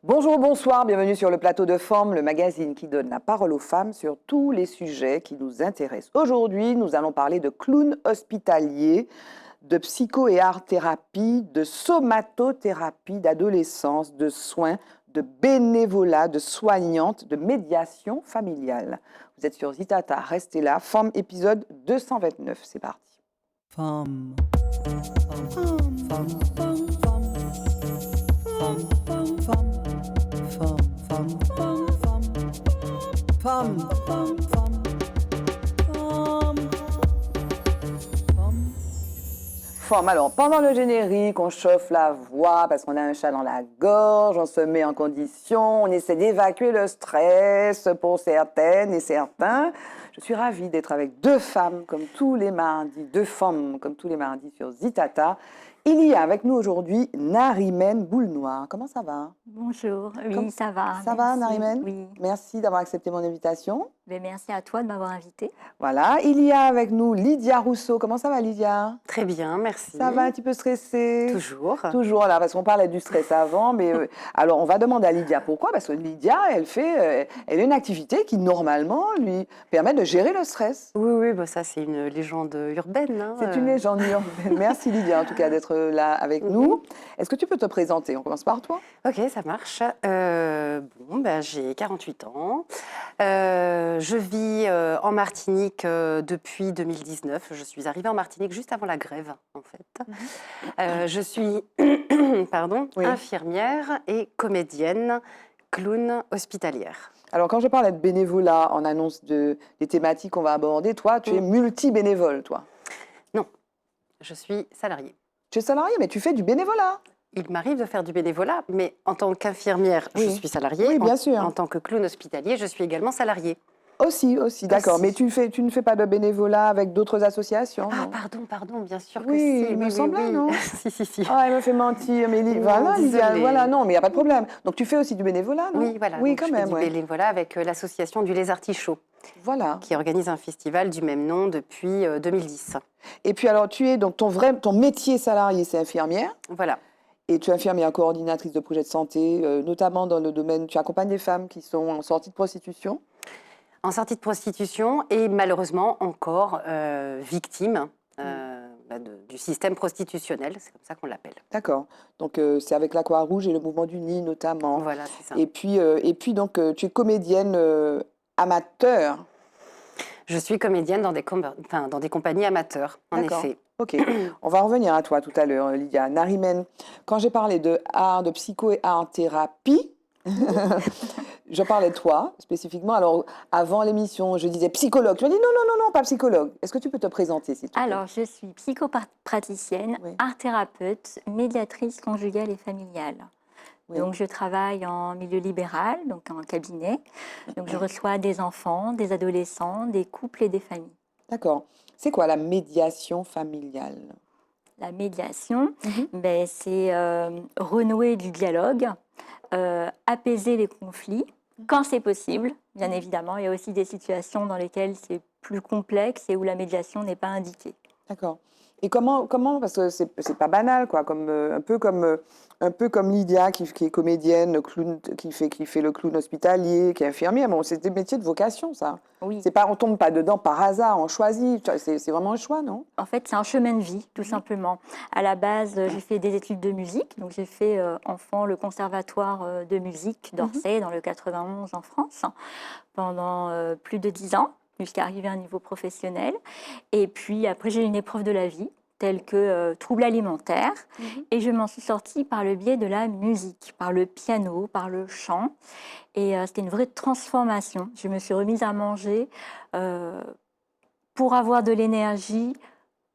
Bonjour, bonsoir, bienvenue sur le plateau de Forme, le magazine qui donne la parole aux femmes sur tous les sujets qui nous intéressent. Aujourd'hui, nous allons parler de clown hospitalier, de psycho- et art-thérapie, de somatothérapie, d'adolescence, de soins, de bénévolat, de soignante, de médiation familiale. Vous êtes sur Zitata, restez là. Forme épisode 229, c'est parti. Femme. Femme. Femme. Femme. Femme. Femme. Femme. Femme. Femme. Femme. Femme. Forme. Alors, pendant le générique, on chauffe la voix parce qu'on a un chat dans la gorge, on se met en condition, on essaie d'évacuer le stress pour certaines et certains. Je suis ravie d'être avec deux femmes comme tous les mardis, deux femmes comme tous les mardis sur Zitata. Il y a avec nous aujourd'hui Narimène Boule-Noire. Comment ça va? Bonjour, oui, ça va. Ça va, Narimène? Oui. Merci d'avoir accepté mon invitation. Mais merci à toi de m'avoir invitée. Voilà, il y a avec nous Lydia Rousseau. Comment ça va, Lydia? Très bien, merci. Ça va un petit peu stressée? Toujours. Toujours, là, parce qu'on parlait du stress avant, mais alors on va demander à Lydia pourquoi, parce que Lydia, elle a une activité qui normalement lui permet de gérer le stress. Oui, bah ça c'est une légende urbaine. Hein, C'est une légende urbaine. Merci Lydia en tout cas d'être là avec nous. Est-ce que tu peux te présenter? On commence par toi. Ok, ça marche. J'ai 48 ans. Je vis en Martinique depuis 2019. Je suis arrivée en Martinique juste avant la grève, en fait. Je suis infirmière et comédienne, clown hospitalière. Alors, quand je parle de bénévolat en annonce des thématiques qu'on va aborder, toi, tu es multi-bénévole, toi. Non, je suis salariée. Tu es salariée, mais tu fais du bénévolat. Il m'arrive de faire du bénévolat, mais en tant qu'infirmière, je suis salariée. Oui, bien sûr. En tant que clown hospitalier, je suis également salariée. Aussi, d'accord. Mais tu ne fais pas de bénévolat avec d'autres associations? Ah, non? pardon, bien sûr que Oui, si. il me semblait, non? Si. Ah, elle me fait mentir, mais voilà, Lydia, voilà, non, mais il n'y a pas de problème. Donc, tu fais aussi du bénévolat, non? Oui, voilà. Oui, donc quand je même, fais du bénévolat avec l'association du Les Artichauts, voilà. qui organise un festival du même nom depuis 2010. Et puis, alors, donc, ton métier salarié, c'est infirmière. Voilà. Et tu es infirmière coordinatrice de projets de santé, notamment dans le domaine, tu accompagnes des femmes qui sont en sortie de prostitution. En sortie de prostitution et malheureusement encore victime du système prostitutionnel, c'est comme ça qu'on l'appelle. D'accord. Donc, c'est avec la Croix-Rouge et le mouvement du Nid notamment. Voilà, c'est ça. Et puis donc, tu es comédienne amateur. Je suis comédienne dans des compagnies amateurs, en effet. Ok, on va revenir à toi tout à l'heure, Lydia. Narimène, quand j'ai parlé de art, de psycho et art-thérapie, je parlais de toi spécifiquement. Alors, avant l'émission, je disais psychologue. Tu m'as dit non, pas psychologue. Est-ce que tu peux te présenter, s'il te plaît? Alors, je suis psychopraticienne, Oui. art-thérapeute, médiatrice conjugale et familiale. Oui. Donc, je travaille en milieu libéral, donc en cabinet. Donc, je reçois des enfants, des adolescents, des couples et des familles. D'accord. C'est quoi la médiation familiale? La médiation, c'est renouer du dialogue, apaiser les conflits, quand c'est possible, bien évidemment. Il y a aussi des situations dans lesquelles c'est plus complexe et où la médiation n'est pas indiquée. D'accord. Et comment parce que c'est pas banal, quoi, un peu comme Lydia qui est comédienne, clown, qui fait le clown hospitalier, qui est infirmière. Bon, c'est des métiers de vocation, ça. Oui. C'est pas, on tombe pas dedans par hasard, on choisit. C'est vraiment un choix, non? En fait, c'est un chemin de vie, tout simplement. À la base, j'ai fait des études de musique. Donc, j'ai fait enfant le conservatoire de musique d'Orsay, dans le 91 en France, pendant plus de 10 ans, jusqu'à arriver à un niveau professionnel. Et puis, après, j'ai eu une épreuve de la vie, telle que troubles alimentaires. Et je m'en suis sortie par le biais de la musique, par le piano, par le chant. Et c'était une vraie transformation. Je me suis remise à manger pour avoir de l'énergie,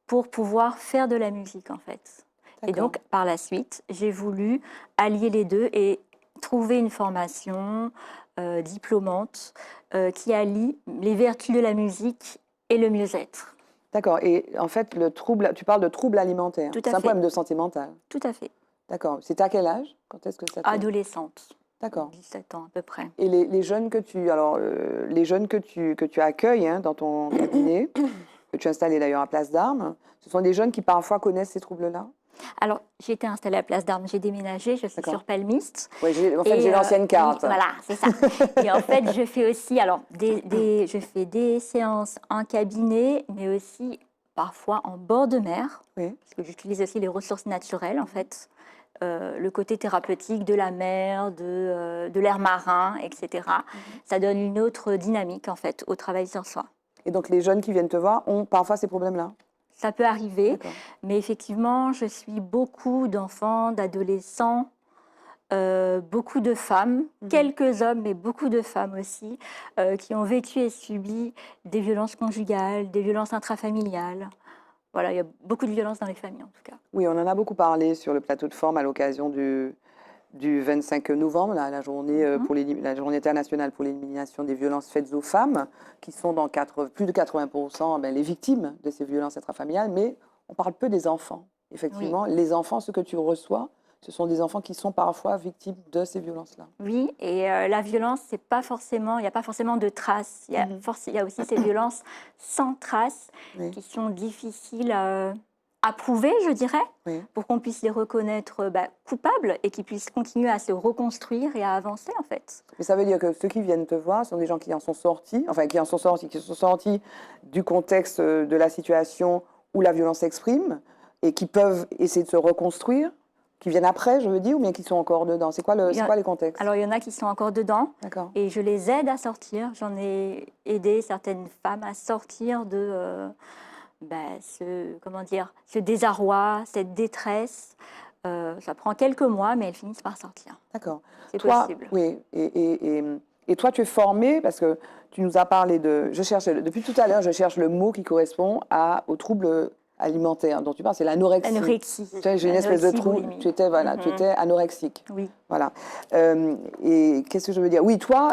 pour pouvoir faire de la musique, en fait. Et donc, par la suite, j'ai voulu allier les deux et trouver une formation diplômante qui allie les vertus de la musique et le mieux-être. D'accord. Et en fait, tu parles de troubles alimentaires. Tout à C'est un fait. problème de santé mentale. Tout à fait. D'accord. C'était à quel âge? Quand est-ce que ça Adolescente. D'accord. 17 ans à peu près. Et les jeunes que tu accueilles dans ton cabinet, que tu as installé d'ailleurs à Place d'Armes, ce sont des jeunes qui parfois connaissent ces troubles-là? Alors, j'ai été installée à Place d'Armes, j'ai déménagé, je suis D'accord. sur Palmiste. Oui, en fait, Et, j'ai l'ancienne oui, carte. voilà, c'est ça. Et en fait, je fais aussi, alors, je fais des séances en cabinet, mais aussi parfois en bord de mer, Oui. parce que j'utilise aussi les ressources naturelles, en fait. Le côté thérapeutique de la mer, de l'air marin, etc. Ça donne une autre dynamique, en fait, au travail sur soi. Et donc, les jeunes qui viennent te voir ont parfois ces problèmes-là. Ça peut arriver, D'accord. mais effectivement, je suis beaucoup d'enfants, d'adolescents, beaucoup de femmes, quelques hommes, mais beaucoup de femmes aussi, qui ont vécu et subi des violences conjugales, des violences intrafamiliales. Voilà, il y a beaucoup de violences dans les familles en tout cas. Oui, on en a beaucoup parlé sur le plateau de forme à l'occasion du 25 novembre, la journée, la journée internationale pour l'élimination des violences faites aux femmes, qui sont dans plus de 80% les victimes de ces violences intrafamiliales, mais on parle peu des enfants. Effectivement, les enfants, ce que tu reçois, ce sont des enfants qui sont parfois victimes de ces violences-là. Oui, et la violence, c'est pas forcément, il n'y a pas forcément de traces. Il y a aussi ces violences sans traces qui sont difficiles à prouver, je dirais, pour qu'on puisse les reconnaître coupables et qu'ils puissent continuer à se reconstruire et à avancer en fait. Mais ça veut dire que ceux qui viennent te voir sont des gens qui en sont sortis, qui sont sortis du contexte de la situation où la violence s'exprime et qui peuvent essayer de se reconstruire, qui viennent après, je veux dire, ou bien qui sont encore dedans. C'est quoi les contextes? Alors, il y en a qui sont encore dedans et je les aide à sortir. J'en ai aidé certaines femmes à sortir de ce désarroi, cette détresse. Ça prend quelques mois, mais elles finissent par sortir. D'accord. C'est possible. Oui, et toi, tu es formée, parce que tu nous as parlé depuis tout à l'heure, je cherche le mot qui correspond aux troubles alimentaires dont tu parles, c'est l'anorexie. L'anorexie. J'ai une espèce de trouble, tu étais anorexique. Oui. Voilà. Et qu'est-ce que je veux dire? Oui, toi,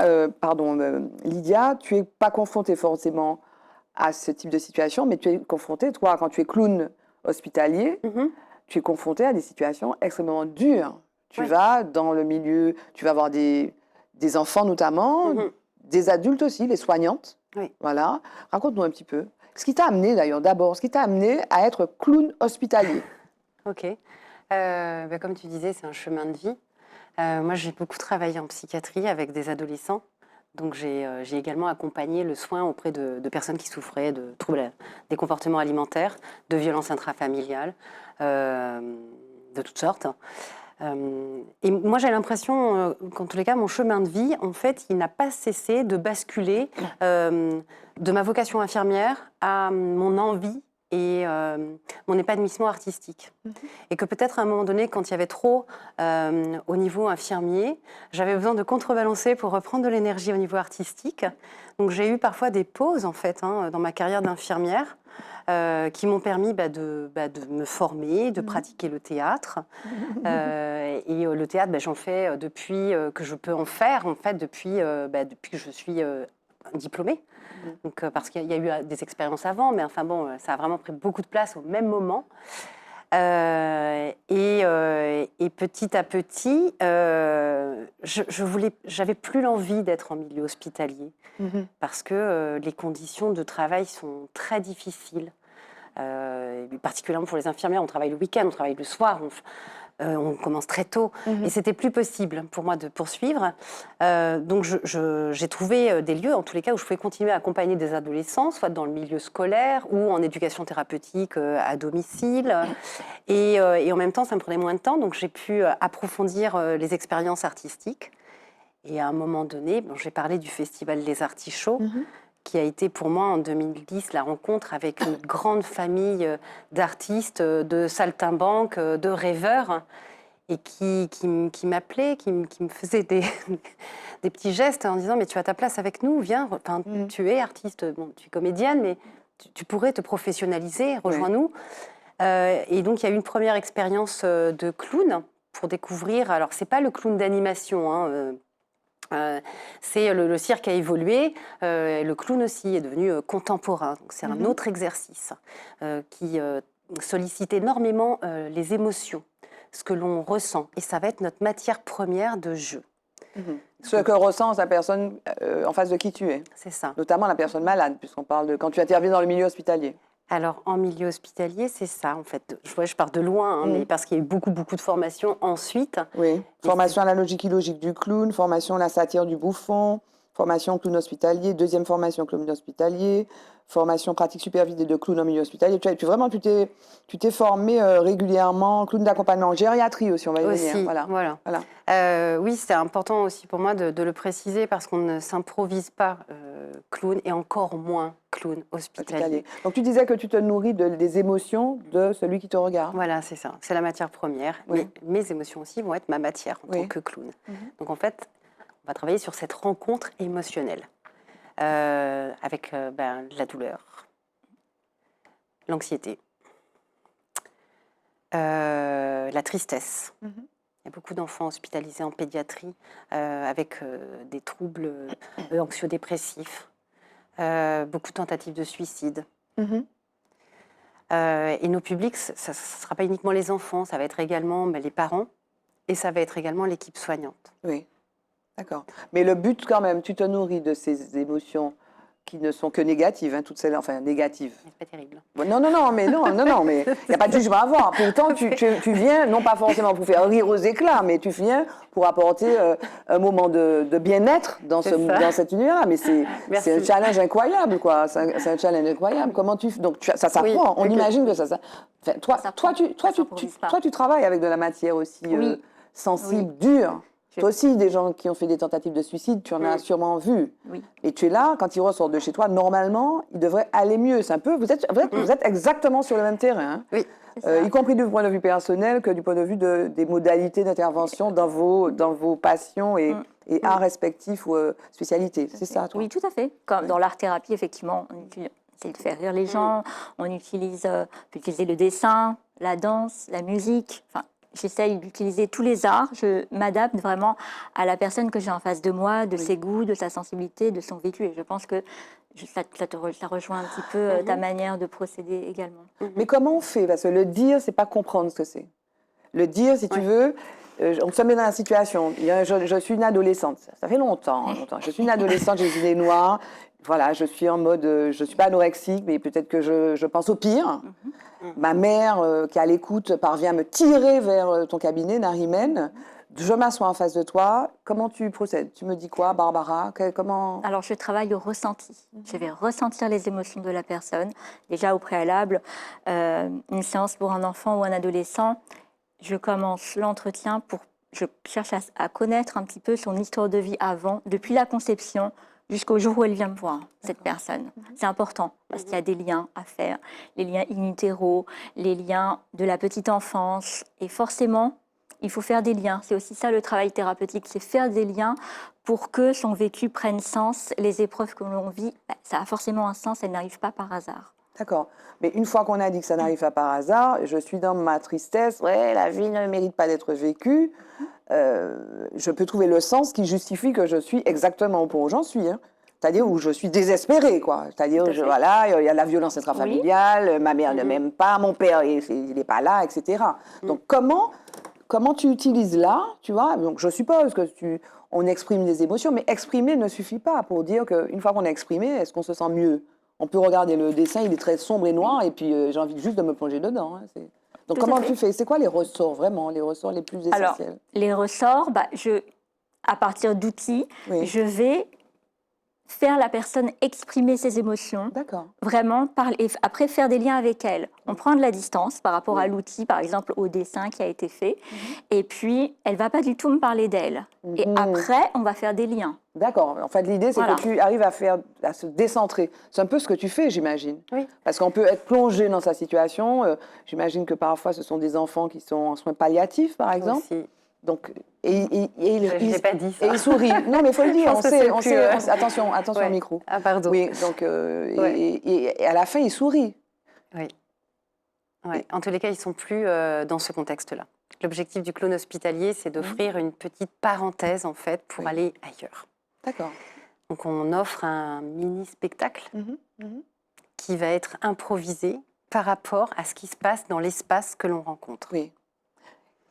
Lydia, tu n'es pas confrontée forcément à ce type de situation, mais tu es confrontée, toi, quand tu es clown hospitalier, tu es confrontée à des situations extrêmement dures. Tu vas dans le milieu, tu vas avoir des enfants notamment, des adultes aussi, les soignantes. Oui. Voilà. Raconte-nous un petit peu. Ce qui t'a amené d'ailleurs, ce qui t'a amené à être clown hospitalier. Ok. Comme tu disais, c'est un chemin de vie. Moi, j'ai beaucoup travaillé en psychiatrie avec des adolescents. Donc, j'ai également accompagné le soin auprès de personnes qui souffraient de troubles des comportements alimentaires, de violences intrafamiliales, de toutes sortes. Et moi, j'ai l'impression qu'en tous les cas, mon chemin de vie, en fait, il n'a pas cessé de basculer de ma vocation infirmière à mon envie et mon épanouissement artistique. Et que peut-être à un moment donné, quand il y avait trop au niveau infirmier, j'avais besoin de contrebalancer pour reprendre de l'énergie au niveau artistique. Donc j'ai eu parfois des pauses, en fait, dans ma carrière d'infirmière, qui m'ont permis de me former, de pratiquer le théâtre. Et le théâtre, j'en fais depuis que je peux en faire, en fait, depuis que je suis diplômée. Donc, parce qu'il y a eu des expériences avant, mais enfin bon, ça a vraiment pris beaucoup de place au même moment. Et petit à petit, j'avais plus l'envie d'être en milieu hospitalier parce que les conditions de travail sont très difficiles. Particulièrement pour les infirmières, on travaille le week-end, on travaille le soir, on commence très tôt, et c'était plus possible pour moi de poursuivre. Donc j'ai trouvé des lieux, en tous les cas, où je pouvais continuer à accompagner des adolescents, soit dans le milieu scolaire ou en éducation thérapeutique à domicile. Et en même temps, ça me prenait moins de temps, donc j'ai pu approfondir les expériences artistiques. Et à un moment donné, j'ai parlé du Festival Les Artichauts, qui a été pour moi en 2010 la rencontre avec une grande famille d'artistes, de saltimbanques, de rêveurs, et qui m'appelaient, qui me faisaient des petits gestes en disant « mais tu as ta place avec nous, viens, tu es artiste, tu es comédienne, mais tu pourrais te professionnaliser, rejoins-nous ». Et donc il y a eu une première expérience de clown pour découvrir, alors c'est pas le clown d'animation, c'est le cirque a évolué, le clown aussi est devenu contemporain. Donc c'est un autre exercice qui sollicite énormément les émotions, ce que l'on ressent. Et ça va être notre matière première de jeu. Ce que ressent la personne en face de qui tu es. C'est ça. Notamment la personne malade, puisqu'on parle de quand tu interviens dans le milieu hospitalier. Alors, en milieu hospitalier, c'est ça, en fait. Je pars de loin, hein, mais parce qu'il y a eu beaucoup, beaucoup de formations ensuite. Oui, formation à la logique illogique du clown, formation à la satire du bouffon, formation clown hospitalier, deuxième formation clown hospitalier, formation pratique supervisée de clown en milieu hospitalier. Vraiment, tu t'es formé régulièrement, clown d'accompagnement en gériatrie aussi, on va y venir. Aussi, Voilà. Oui, c'est important aussi pour moi de le préciser parce qu'on ne s'improvise pas clown et encore moins clown hospitalier. Donc tu disais que tu te nourris des émotions de celui qui te regarde. Voilà, c'est ça. C'est la matière première. Oui. Mais mes émotions aussi vont être ma matière en tant que clown. Donc en fait, on va travailler sur cette rencontre émotionnelle avec la douleur, l'anxiété, la tristesse. Il y a beaucoup d'enfants hospitalisés en pédiatrie avec des troubles anxio-dépressifs, beaucoup de tentatives de suicide. Et nos publics, ça ne sera pas uniquement les enfants, ça va être également les parents et ça va être également l'équipe soignante. Oui, d'accord. Mais le but quand même, tu te nourris de ces émotions qui ne sont que négatives, hein, toutes celles, enfin négatives. C'est pas terrible. Non, mais il n'y a pas de jugement à avoir. Pourtant, tu viens, non pas forcément pour faire rire aux éclats, mais tu viens pour apporter un moment de bien-être dans cet univers-là. Mais c'est un challenge incroyable, quoi. C'est un challenge incroyable. Comment donc ça s'apprend. On imagine que ça. Enfin, toi, tu travailles avec de la matière aussi sensible, dure. Toi aussi, des gens qui ont fait des tentatives de suicide, tu en as sûrement vu. Oui. Et tu es là, quand ils ressortent de chez toi, normalement, ils devraient aller mieux. C'est un peu, vous êtes exactement sur le même terrain. Hein. Oui. Y compris du point de vue personnel que du point de vue des modalités d'intervention dans vos passions et arts respectifs ou spécialités. C'est ça, toi? Oui, tout à fait. Comme dans l'art-thérapie, effectivement, on essaie de faire rire les gens, on peut utiliser le dessin, la danse, la musique, enfin, j'essaye d'utiliser tous les arts, je m'adapte vraiment à la personne que j'ai en face de moi, de ses goûts, de sa sensibilité, de son vécu. Et je pense que ça rejoint un petit peu ta manière de procéder également. Mais comment on fait? Parce que le dire, c'est pas comprendre ce que c'est. Le dire, si tu veux, on se met dans la situation. Je suis une adolescente, ça fait longtemps. Je suis une adolescente, j'ai des idées noires. Voilà, je suis en mode, je suis pas anorexique, mais peut-être que je pense au pire. Ma mère, qui est à l'écoute, parvient à me tirer vers ton cabinet, Narimène. Je m'assois en face de toi. Comment tu procèdes? Tu me dis quoi, Barbara? Comment... Alors, je travaille au ressenti. Je vais ressentir les émotions de la personne. Déjà, au préalable, une séance pour un enfant ou un adolescent, je commence l'entretien je cherche à connaître un petit peu son histoire de vie avant, depuis la conception jusqu'au jour où elle vient me voir, cette personne. C'est important, parce qu'il y a des liens à faire, les liens in utero, les liens de la petite enfance. Et forcément, il faut faire des liens. C'est aussi ça le travail thérapeutique, c'est faire des liens pour que son vécu prenne sens. Les épreuves que l'on vit, ça a forcément un sens, elles n'arrivent pas par hasard. D'accord. Mais une fois qu'on a dit que ça n'arrive pas par hasard, je suis dans ma tristesse, la vie ne mérite pas d'être vécue, je peux trouver le sens qui justifie que je suis exactement au point où j'en suis. Hein. C'est-à-dire où je suis désespérée, quoi. C'est-à-dire, voilà, il y a la violence intrafamiliale, ma mère ne m'aime pas, mon père, il n'est pas là, etc. Donc, comment tu utilises là, tu vois? Donc, je suppose que on exprime des émotions, mais exprimer ne suffit pas pour dire qu'une fois qu'on a exprimé, est-ce qu'on se sent mieux? On peut regarder le dessin, il est très sombre et noir, et puis j'ai envie juste de me plonger dedans. Hein. Donc, comment tu fais? C'est quoi les ressorts, vraiment, les ressorts les plus essentiels? Alors, les ressorts, à partir d'outils, je vais faire la personne exprimer ses émotions, vraiment parler, et après faire des liens avec elle. On prend de la distance par rapport à l'outil, par exemple au dessin qui a été fait, et puis elle ne va pas du tout me parler d'elle. Et après, on va faire des liens. D'accord. En fait, l'idée, c'est que tu arrives à se décentrer. C'est un peu ce que tu fais, j'imagine. Oui. Parce qu'on peut être plongé dans sa situation. J'imagine que parfois, ce sont des enfants qui sont en soins palliatifs, par exemple. Aussi. Donc, je n'ai pas dit ça. Et il sourit. Non, mais il faut le dire. On sait. Attention au micro. Ah, pardon. Oui, donc, et à la fin, il sourit. Oui. Ouais. En tous les cas, ils ne sont plus dans ce contexte-là. L'objectif du clown hospitalier, c'est d'offrir une petite parenthèse, en fait, pour aller ailleurs. D'accord. Donc, on offre un mini-spectacle qui va être improvisé par rapport à ce qui se passe dans l'espace que l'on rencontre. Oui.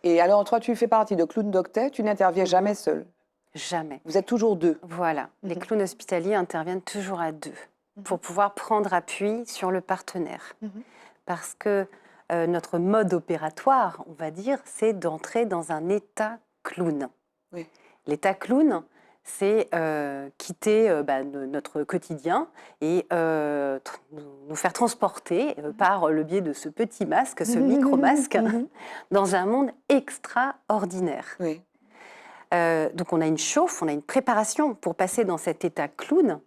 Et alors, toi, tu fais partie de Clown Doctet, tu n'interviens jamais seul? Jamais. Vous êtes toujours deux? Voilà. Les clowns hospitaliers interviennent toujours à deux. pour pouvoir prendre appui sur le partenaire. Mhm. Parce que notre mode opératoire, on va dire, c'est d'entrer dans un état clown. Oui. L'état clown, c'est quitter notre quotidien et nous faire transporter par le biais de ce petit masque, ce micro-masque, Mhm. dans un monde extraordinaire. Oui. Donc on a une chauffe, on a une préparation pour passer dans cet état clown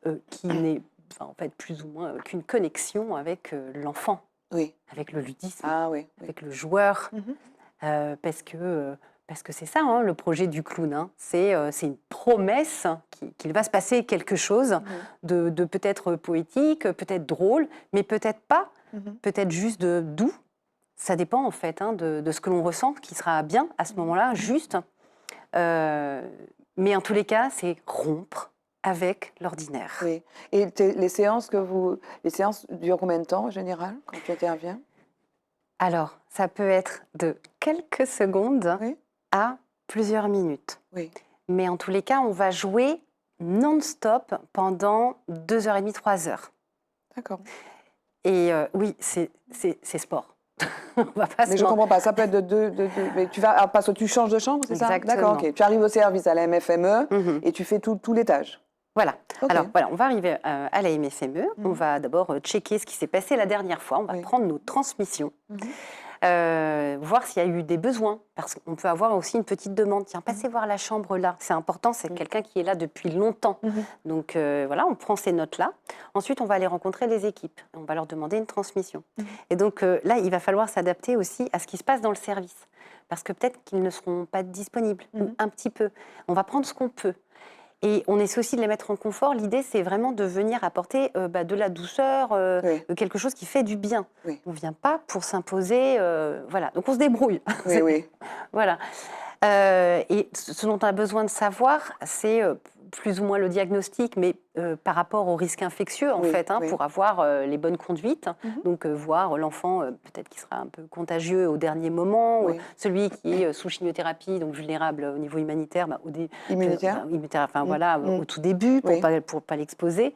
Mhm. qui n'est en fait plus ou moins qu'une connexion avec l'enfant, Oui. avec le ludisme, Ah oui. Oui. avec le joueur, Mhm. parce que c'est ça, hein, le projet du clown. Hein. C'est une promesse qu'il va se passer quelque chose de peut-être poétique, peut-être drôle, mais peut-être pas, Mhm. peut-être juste de doux. Ça dépend en fait hein, de ce que l'on ressent, qui sera bien à ce moment-là, juste. Mais en tous les cas, c'est rompre avec l'ordinaire. Oui. Et les séances durent combien de temps en général quand tu interviens? Alors, ça peut être de quelques secondes Oui. à plusieurs minutes. Oui. Mais en tous les cas, on va jouer non-stop pendant 2h30, 3 heures. D'accord. Et oui, c'est sport. On va pas se Mais je mentir. comprends pas. Ça peut être mais tu vas parce que tu changes de chambre, c'est ça? Exactement. D'accord. Ok. Tu arrives au service à la MFME Mhm. et tu fais tout l'étage. Voilà. Ok. Alors voilà, on va arriver à la MFME. On Mhm. va d'abord checker ce qui s'est passé la dernière fois. On va Oui. prendre nos transmissions. Mhm. Voir s'il y a eu des besoins, parce qu'on peut avoir aussi une petite demande. Tiens, passez voir la chambre là. C'est important, c'est quelqu'un qui est là depuis longtemps. Mhm. Donc voilà, on prend ces notes-là. Ensuite, on va aller rencontrer les équipes. On va leur demander une transmission. Et donc là, il va falloir s'adapter aussi à ce qui se passe dans le service. Parce que peut-être qu'ils ne seront pas disponibles, ou un petit peu. On va prendre ce qu'on peut. Et on essaie aussi de les mettre en confort. L'idée, c'est vraiment de venir apporter de la douceur, Oui. quelque chose qui fait du bien. Oui. On ne vient pas pour s'imposer. Voilà. Donc, on se débrouille. Oui, oui. Voilà. Et ce dont on a besoin de savoir, c'est plus ou moins le diagnostic, mais par rapport au risque infectieux, en Oui, fait, oui. pour avoir les bonnes conduites. Donc, voir l'enfant, peut-être qui sera un peu contagieux au dernier moment, Oui. celui qui est sous chimiothérapie, donc vulnérable au niveau humanitaire, Immunitaire. voilà, au tout début, pour Oui. pas l'exposer.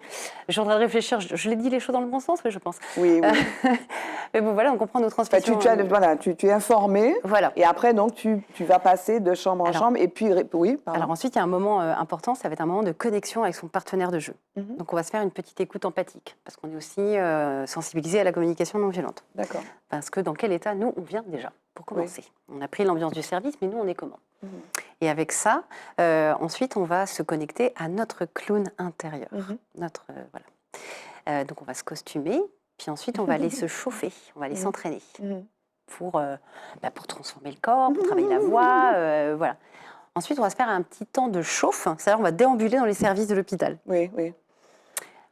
Je suis en train de réfléchir, je l'ai dit les choses dans le bon sens, mais je pense. Oui, oui. Mais bon, voilà, on comprend nos Enfin, transmissions. tu es informé. Voilà. Et après, donc, tu vas passer de chambre en Alors- chambre. Et puis, oui, pardon. Alors ensuite, il y a un moment important, ça va être un moment de connexion avec son partenaire de jeu. Mhm. Donc on va se faire une petite écoute empathique, parce qu'on est aussi sensibilisé à la communication non violente. D'accord. Parce que dans quel état, nous, on vient déjà, pour commencer. On a pris l'ambiance du service, mais nous, on est comment? Mhm. Et avec ça, ensuite, on va se connecter à notre clown intérieur. Mhm. Donc on va se costumer, puis ensuite, on va aller se chauffer, on va aller s'entraîner Mhm. pour transformer le corps, pour travailler la voix, voilà. Ensuite, on va se faire un petit temps de chauffe, c'est-à-dire on va déambuler dans les services de l'hôpital. Oui, oui.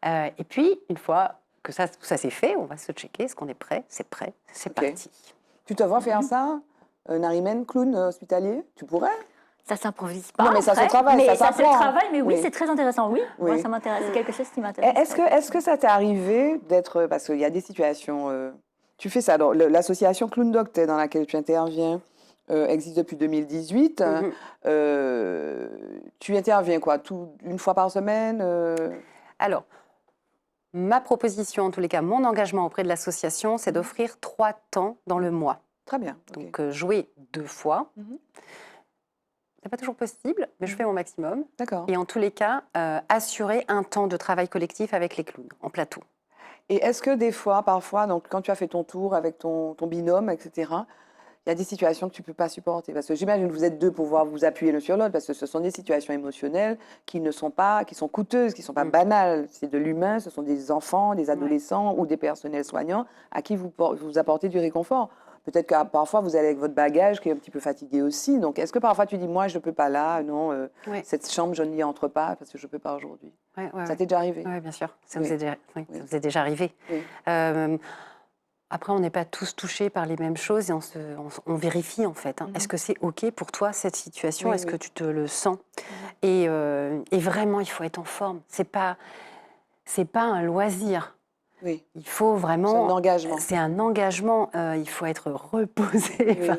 Et puis, une fois que tout ça c'est fait, on va se checker, est-ce qu'on est prêt? C'est prêt, c'est Ok. parti. Tu te vois faire ça, Narimène, clown hospitalier? Tu pourrais? Ça s'improvise pas. Non, mais ça se après, travaille, mais ça ça se s'apprend. travaille, mais oui, Oui. c'est très intéressant. Oui, Oui. moi, ça m'intéresse. C'est quelque chose qui m'intéresse. Est-ce que ça t'est arrivé d'être... Parce qu'il y a des situations... tu fais ça. Alors, l'association Clown Docteur dans laquelle tu interviens existe depuis 2018. Tu interviens quoi? Une fois par semaine Alors, ma proposition, en tous les cas, mon engagement auprès de l'association, c'est d'offrir 3 temps dans le mois. Très bien. ok. Donc, jouer 2 fois. Mhm. C'est pas toujours possible, mais je fais mon maximum. D'accord. Et en tous les cas, assurer un temps de travail collectif avec les clowns, en plateau. Et est-ce que des fois, parfois, donc, quand tu as fait ton tour avec ton binôme, etc., il y a des situations que tu ne peux pas supporter? Parce que j'imagine que vous êtes deux pour pouvoir vous appuyer l'un sur l'autre, parce que ce sont des situations émotionnelles qui sont coûteuses, qui ne sont pas banales. C'est de l'humain, ce sont des enfants, des adolescents ou des personnels soignants à qui vous apportez du réconfort. Peut-être que parfois, vous allez avec votre bagage qui est un petit peu fatigué aussi. Donc, est-ce que parfois tu dis, moi, je ne peux pas là, non, cette chambre, je n'y entre pas parce que je ne peux pas aujourd'hui? Ça t'est déjà arrivé? Oui, bien sûr. Ça Oui. vous est déjà, Oui. ça vous est déjà arrivé. Oui. Après, on n'est pas tous touchés par les mêmes choses et on vérifie en fait. Est-ce que c'est OK pour toi cette situation? Oui, Est-ce oui. que tu te le sens? Et vraiment, il faut être en forme. C'est pas un loisir. Oui. Il faut vraiment. C'est un engagement. C'est un engagement. Il faut être reposé. Oui. Enfin,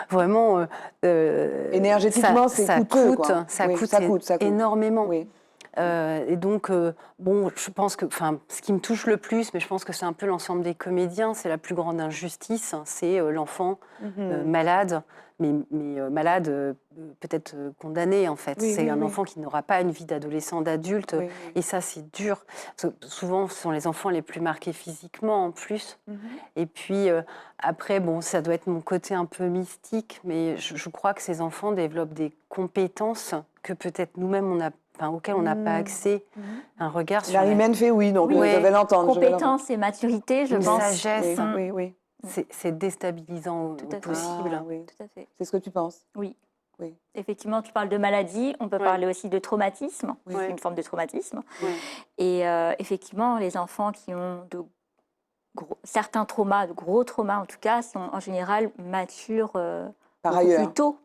vraiment. Énergétiquement, c'est ça coûteux, coûte, quoi. ça Oui, coûte ça coûte. énormément. Oui. Et donc, bon, je pense que, enfin, ce qui me touche le plus, mais je pense que c'est un peu l'ensemble des comédiens, c'est la plus grande injustice, c'est l'enfant malade, mais malade, peut-être condamné en fait. Oui, C'est oui, un oui. enfant qui n'aura pas une vie d'adolescent, d'adulte, Oui, oui. et ça c'est dur. Parce que souvent, ce sont les enfants les plus marqués physiquement en plus. Et puis après, bon, ça doit être mon côté un peu mystique, mais je crois que ces enfants développent des compétences que peut-être nous-mêmes auxquelles on n'a pas accès. Un regard sur Narimène fait oui, donc Oui. je vais l'entendre. je vais l'entendre. Compétence et maturité, je Une pense. sagesse. Oui, oui, oui. C'est déstabilisant au Tout à fait. possible. Ah, oui. Tout à fait. C'est ce que tu penses. Oui. Oui. Effectivement, tu parles de maladie, on peut Ouais. parler aussi de traumatisme, Oui. c'est une forme de traumatisme. Ouais. Et effectivement, les enfants qui ont certains traumas, de gros traumas en tout cas, sont en général matures Par beaucoup ailleurs. plus tôt,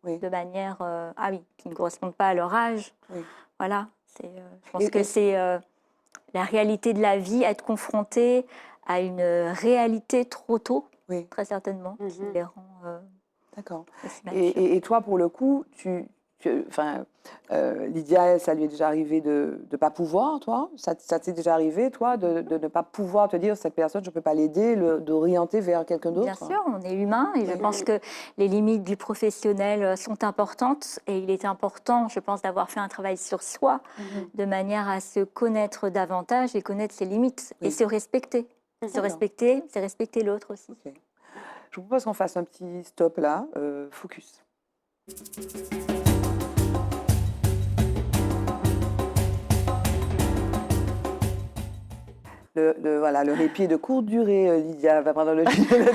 Oui. de manière qui ne correspondent pas à leur âge. Oui. Voilà, je pense Et- que c'est la réalité de la vie, être confronté à une réalité trop tôt, Oui. très certainement, qui les rend D'accord. aussi matures. Et toi, pour le coup, Lydia, ça lui est déjà arrivé de ne pas pouvoir, toi? Ça t'est déjà arrivé, toi, de ne pas pouvoir te dire, cette personne, je ne peux pas l'aider, d'orienter vers quelqu'un d'autre? Bien sûr, on est humain et je Oui. pense que les limites du professionnel sont importantes et il est important, je pense, d'avoir fait un travail sur soi de manière à se connaître davantage et connaître ses limites et Oui. se respecter. Se D'accord. respecter, c'est respecter l'autre aussi. Ok. Je vous propose qu'on fasse un petit stop là, focus. Voilà, le répit est de courte durée, Lydia va prendre le jingle.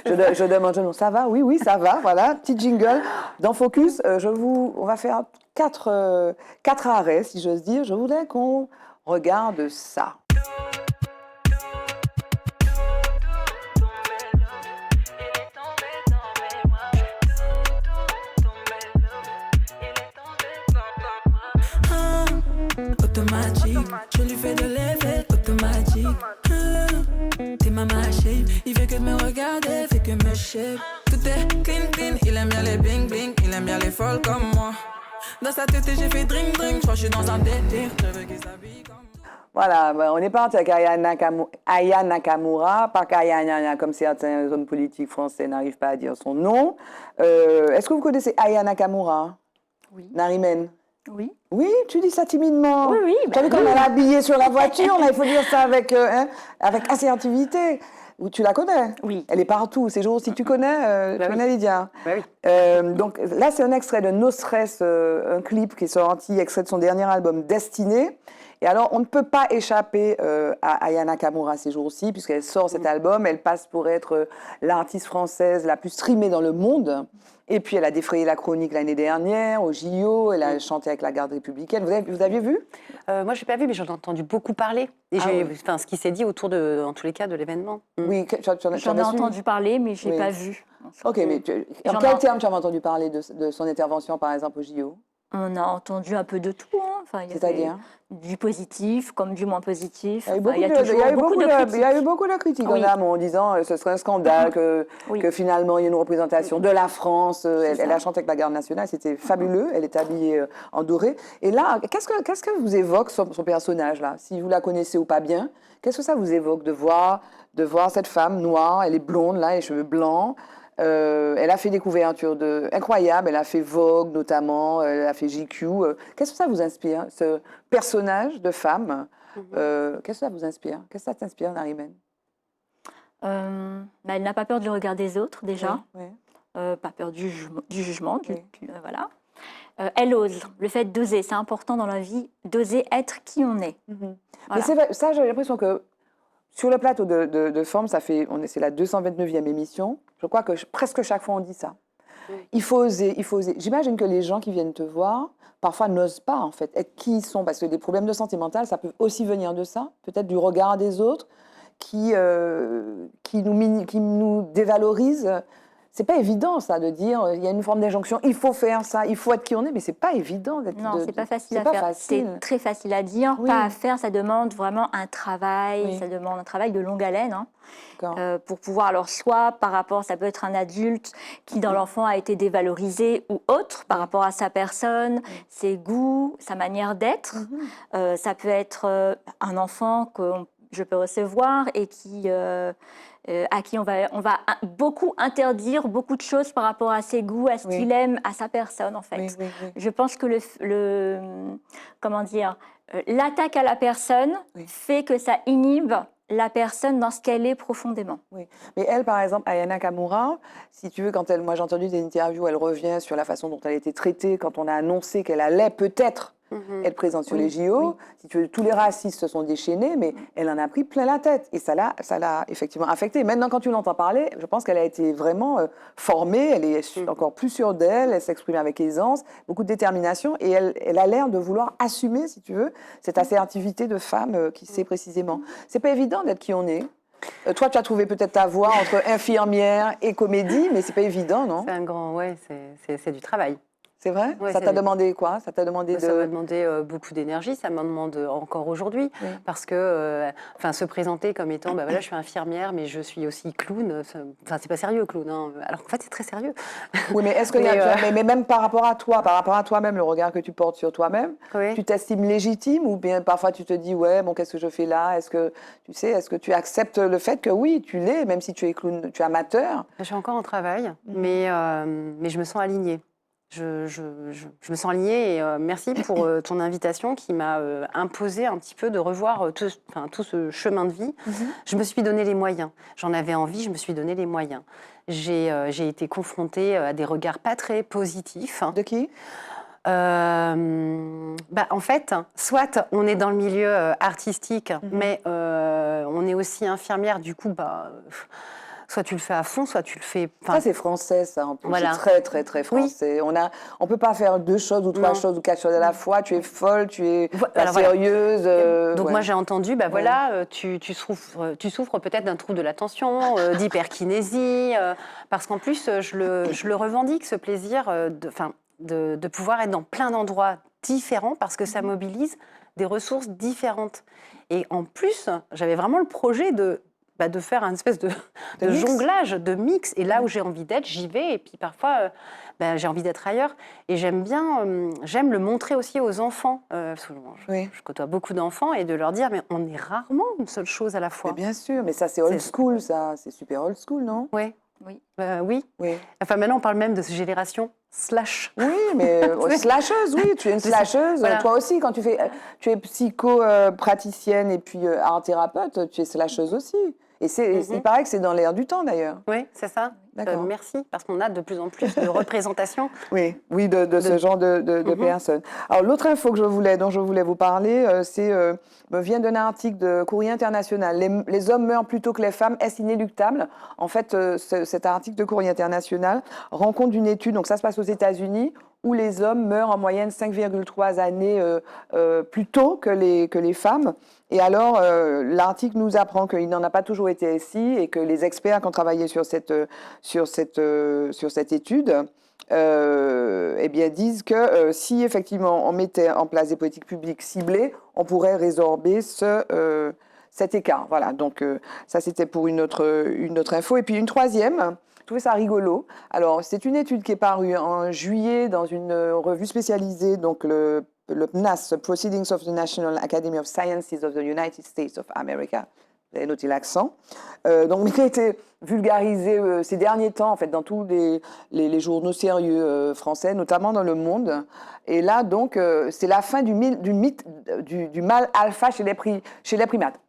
Je demande, ça va? Oui, oui, ça va. Voilà, petit jingle. Dans Focus, on va faire quatre arrêts, si j'ose dire. Je voudrais qu'on regarde ça. Automatique, je lui fais de l'effet automatique. T'es ma shape, il fait que de me regarder, fait que me shape. Tout est clean, clean, il aime bien les bling bling, il aime bien les folles comme moi. Dans sa tête, j'ai fait drink drink, je crois que je suis dans un délire. Je veux qu'il s'habille comme moi. Voilà, on est parti avec Aya Nakamura, pas qu'Aya, comme certains hommes politiques français n'arrivent pas à dire son nom. Est-ce que vous connaissez Aya Nakamura? Oui. Narimène? Oui. Oui, tu dis ça timidement. Oui, oui. Tu as vu comme elle est habillée sur la voiture, là, il faut dire ça avec assertivité. Ou tu la connais? Oui. Elle est partout. Ces jours, si tu connais, tu connais Lydia. Bah oui. Donc là, c'est un extrait de No Stress, un clip qui est sorti, extrait de son dernier album Destinée. Et alors, on ne peut pas échapper à Aya Nakamura ces jours-ci, puisqu'elle sort cet album. Elle passe pour être l'artiste française la plus streamée dans le monde. Et puis, elle a défrayé la chronique l'année dernière au JO. Elle a chanté avec la garde républicaine. Vous aviez vu? Moi, je n'ai pas vu, mais j'en ai entendu beaucoup parler. Et ce qui s'est dit autour, en tous les cas, de l'événement. Oui, J'en ai entendu parler, mais je n'ai pas vu. Ok, mais en quel terme tu as entendu parler de son intervention, par exemple, au JO? On a entendu un peu de tout. Hein. Enfin, il y avait C'est-à-dire? du positif comme du moins positif. Il y a eu Enfin, beaucoup de critiques. il y a eu beaucoup de critiques Oui. en amont en disant ce serait un scandale que finalement il y ait une représentation de la France. Elle a chanté avec la garde nationale, c'était fabuleux. Elle est habillée en doré. Et là, qu'est-ce que vous évoque son personnage là? Si vous la connaissez ou pas bien, qu'est-ce que ça vous évoque de voir cette femme noire? Elle est blonde là, les cheveux blancs. Elle a fait des couvertures incroyables, elle a fait Vogue notamment, elle a fait GQ. Qu'est-ce que ça vous inspire, ce personnage de femme? Qu'est-ce que ça vous inspire? Qu'est-ce que ça t'inspire, Narimène? Elle n'a pas peur du regard des autres déjà, Oui. pas peur du jugement, Oui. voilà. Elle ose, le fait d'oser, c'est important dans la vie, d'oser être qui on est. Mais Voilà. c'est vrai, ça, j'ai l'impression que sur le plateau de Forme, c'est la 229e émission. Je crois que presque chaque fois on dit ça. Il faut oser, il faut oser. J'imagine que les gens qui viennent te voir, parfois n'osent pas en fait être qui ils sont, parce que des problèmes de santé mentale, ça peut aussi venir de ça, peut-être du regard des autres qui nous dévalorisent. C'est pas évident, ça, de dire, il y a une forme d'injonction, il faut faire ça, il faut être qui on est, mais c'est pas évident d'être... Non, c'est pas facile c'est à pas faire. facile. C'est très facile à dire, Oui. pas à faire. Ça demande vraiment un travail. Oui. Ça demande un travail de longue haleine. Hein, D'accord. pour pouvoir, alors soit par rapport, ça peut être un adulte qui dans l'enfant a été dévalorisé ou autre par rapport à sa personne, ses goûts, sa manière d'être. Ça peut être un enfant que je peux recevoir et qui... à qui on va beaucoup interdire beaucoup de choses par rapport à ses goûts, à ce Oui. qu'il aime, à sa personne en fait. Oui, oui, oui. Je pense que comment dire, l'attaque à la personne Oui. fait que ça inhibe la personne dans ce qu'elle est profondément. Oui, mais elle, par exemple, Ayana Kamura, si tu veux, moi j'ai entendu des interviews, elle revient sur la façon dont elle a été traitée quand on a annoncé qu'elle allait peut-être être présente sur les JO. Si tu veux, tous les racistes se sont déchaînés, mais elle en a pris plein la tête. Et ça l'a effectivement affectée. Maintenant, quand tu l'entends parler, je pense qu'elle a été vraiment formée, elle est encore plus sûre d'elle, elle s'exprime avec aisance, beaucoup de détermination, et elle a l'air de vouloir assumer, si tu veux, cette assertivité de femme qui sait précisément. C'est pas évident d'être qui on est. Toi, tu as trouvé peut-être ta voie entre infirmière et comédie, mais c'est pas évident, non? C'est un grand, ouais, c'est du travail. C'est vrai? Ouais, ça c'est t'a vrai. demandé quoi? Ça t'a demandé Ça m'a de... demandé beaucoup d'énergie, ça m'en demande encore aujourd'hui, Oui. parce que se présenter comme étant, bah voilà, je suis infirmière, mais je suis aussi clown, enfin c'est pas sérieux clown, hein, alors qu'en fait c'est très sérieux. Oui, mais est-ce que mais même par rapport à toi, par rapport à toi-même, le regard que tu portes sur toi-même, Oui. tu t'estimes légitime ou bien parfois tu te dis ouais, bon, qu'est-ce que je fais là? Est-ce que tu acceptes le fait que oui, tu l'es, même si tu es clown, tu es amateur? Je suis encore en travail, mais je me sens alignée. Je me sens alignée et merci pour ton invitation qui m'a imposé un petit peu de revoir tout ce chemin de vie. Je me suis donné les moyens. J'en avais envie, je me suis donné les moyens. J'ai été confrontée à des regards pas très positifs. De qui? En fait, soit on est dans le milieu artistique, mais on est aussi infirmière, du coup, soit tu le fais à fond, soit tu le fais... Ça, c'est français, ça, en plus. Voilà. C'est très, très, très français. On peut pas faire 2 choses ou 3 Non. choses ou 4 choses à la fois. Tu es folle, tu es pas Alors, voilà. sérieuse. Donc ouais. moi j'ai entendu, tu souffres peut-être d'un trouble de l'attention, d'hyperkinésie, parce qu'en plus je le revendique, ce plaisir de pouvoir être dans plein d'endroits différents, parce que ça mobilise des ressources différentes. Et en plus, j'avais vraiment le projet de faire un espèce de mix. jonglage, de mix. Et là où j'ai envie d'être, j'y vais. Et puis parfois, j'ai envie d'être ailleurs. Et j'aime le montrer aussi aux enfants. Parce que je côtoie beaucoup d'enfants et de leur dire, mais on est rarement une seule chose à la fois. Mais bien sûr, mais ça, c'est old school, ça. C'est super old school, non? Oui. Oui. Oui. Oui. Enfin, maintenant, on parle même de génération slash. Oui, mais slasheuse, oui, tu es une slasheuse. Voilà. Toi aussi, quand tu es psycho-praticienne et puis art-thérapeute, tu es slasheuse aussi. Et il paraît que c'est dans l'air du temps, d'ailleurs. Oui, c'est ça. D'accord. Merci, parce qu'on a de plus en plus de représentations. Oui, de ce genre de personnes. Alors, l'autre info dont je voulais vous parler, me vient d'un article de Courrier International. Les hommes meurent plus tôt que les femmes, est-ce inéluctable? En fait, cet article de Courrier International rend compte d'une étude, donc ça se passe aux États-Unis, où les hommes meurent en moyenne 5,3 années plus tôt que les femmes. Et alors, l'article nous apprend qu'il n'en a pas toujours été ainsi et que les experts qui ont travaillé sur cette étude disent que si effectivement on mettait en place des politiques publiques ciblées, on pourrait résorber cet écart. Voilà, donc ça c'était pour une autre info. Et puis une troisième, je trouvais ça rigolo. Alors, c'est une étude qui est parue en juillet dans une revue spécialisée, donc le PNAS, Proceedings of the National Academy of Sciences of the United States of America. Vous avez noté l'accent. Mais qui a été vulgarisé ces derniers temps, en fait, dans tous les journaux sérieux français, notamment dans Le Monde. Et là, donc, c'est la fin du mythe du mâle alpha chez les primates.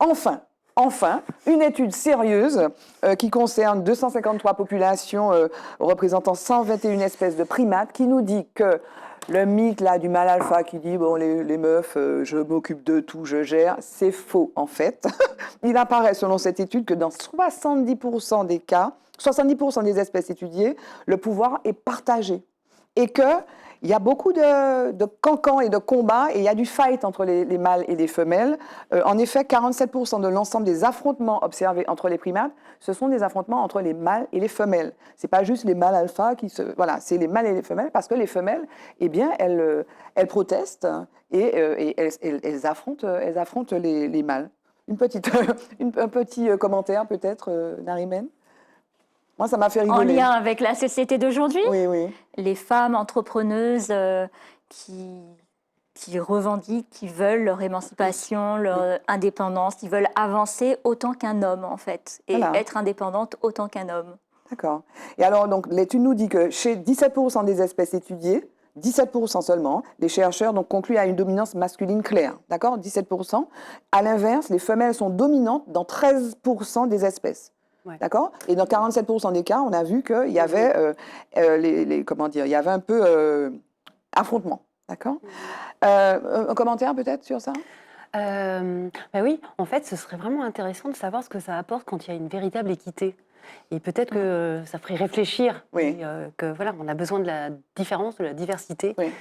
Enfin, une étude sérieuse qui concerne 253 populations représentant 121 espèces de primates qui nous dit que le mythe là, du mâle alpha qui dit bon, les meufs, je m'occupe de tout, je gère, c'est faux en fait. Il apparaît selon cette étude que dans 70% des cas, 70% des espèces étudiées, le pouvoir est partagé. Et qu'il Il y a beaucoup de cancans et de combats, et il y a du fight entre les mâles et les femelles. En effet, 47% de l'ensemble des affrontements observés entre les primates, ce sont des affrontements entre les mâles et les femelles. C'est pas juste les mâles alpha qui se... Voilà, c'est les mâles et les femelles, parce que les femelles, eh bien, elles protestent et elles affrontent les mâles. Un petit commentaire peut-être, Narimen? Moi, ça m'a fait rigoler. En lien avec la société d'aujourd'hui, Oui, oui. les femmes entrepreneuses qui revendiquent, qui veulent leur émancipation, leur indépendance, qui veulent avancer autant qu'un homme, en fait, et Voilà. être indépendante autant qu'un homme. D'accord. Et alors, donc, l'étude nous dit que chez 17% des espèces étudiées, 17% seulement, les chercheurs donc, concluent à une dominance masculine claire. D'accord? 17%. À l'inverse, les femelles sont dominantes dans 13% des espèces. Ouais. D'accord? Et dans 47% des cas, on a vu qu'il y avait, comment dire, il y avait un peu affrontement. D'accord? Un commentaire peut-être sur ça? Bah oui, en fait, ce serait vraiment intéressant de savoir ce que ça apporte quand il y a une véritable équité. Et peut-être que ça ferait réfléchir Oui. que voilà, on a besoin de la différence, de la diversité. Oui.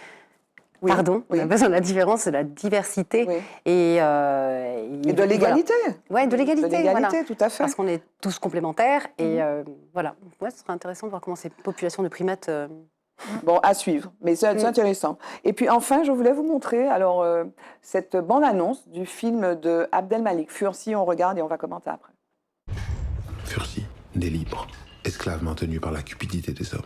Oui. Pardon, Oui. on a besoin de la différence, de la diversité Oui. et Et de l'égalité. Ouais, de l'égalité, De l'égalité, voilà. tout à fait. Parce qu'on est tous complémentaires et voilà. Ouais, ce serait intéressant de voir comment ces populations de primates. Bon, à suivre, mais c'est intéressant. Et puis enfin, je voulais vous montrer alors cette bande-annonce du film de Abdelmalik. Fursi, on regarde et on va commenter après. Fursi, né libre, esclave maintenu par la cupidité des hommes.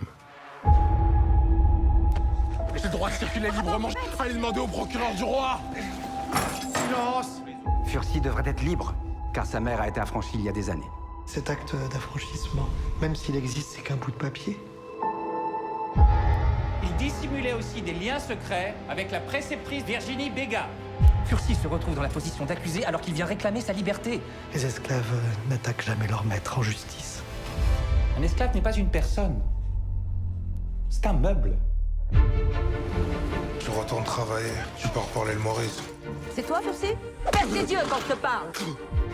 J'ai le droit de circuler librement. Allez demander au procureur du roi. Silence. Fursi devrait être libre, car sa mère a été affranchie il y a des années. Cet acte d'affranchissement, même s'il existe, c'est qu'un bout de papier. Il dissimulait aussi des liens secrets avec la préceptrice Virginie Béga. Fursi se retrouve dans la position d'accusé alors qu'il vient réclamer sa liberté. Les esclaves n'attaquent jamais leur maître en justice. Un esclave n'est pas une personne. C'est un meuble. Je retourne travailler. Tu pars pour l'île Maurice. C'est toi, Fursi? Baisse les yeux quand je te parle.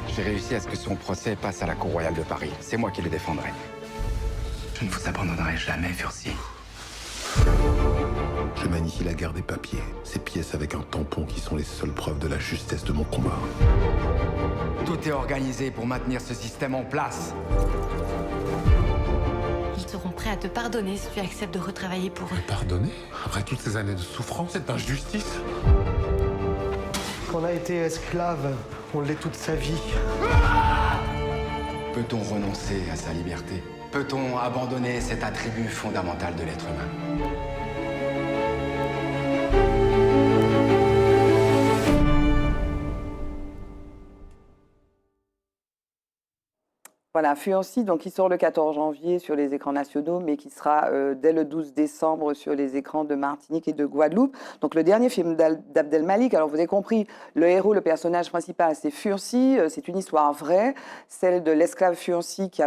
J'ai réussi à ce que son procès passe à la Cour royale de Paris. C'est moi qui le défendrai. Je ne vous abandonnerai jamais, Fursi. Je mène ici la guerre des papiers. Ces pièces avec un tampon qui sont les seules preuves de la justesse de mon combat. Tout est organisé pour maintenir ce système en place. Ils seront prêts à te pardonner si tu acceptes de retravailler pour eux. Pardonner? Après toutes ces années de souffrance, cette injustice? Quand on a été esclave, on l'est toute sa vie. Peut-on renoncer à sa liberté? Peut-on abandonner cet attribut fondamental de l'être humain? Voilà, Fursi, donc qui sort le 14 janvier sur les écrans nationaux, mais qui sera dès le 12 décembre sur les écrans de Martinique et de Guadeloupe. Donc le dernier film d'Abdelmalik, alors vous avez compris, le héros, le personnage principal, c'est Fursi, c'est une histoire vraie, celle de l'esclave Fursi qui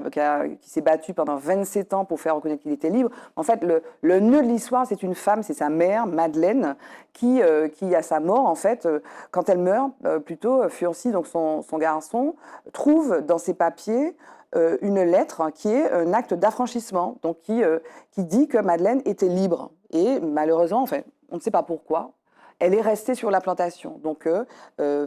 s'est battu pendant 27 ans pour faire reconnaître qu'il était libre. En fait, le nœud de l'histoire, c'est une femme, c'est sa mère, Madeleine, qui à sa mort, en fait, quand elle meurt, plutôt, Fursi, donc son garçon, trouve dans ses papiers une lettre qui est un acte d'affranchissement, donc qui dit que Madeleine était libre. Et malheureusement, enfin, on ne sait pas pourquoi, elle est restée sur la plantation. Donc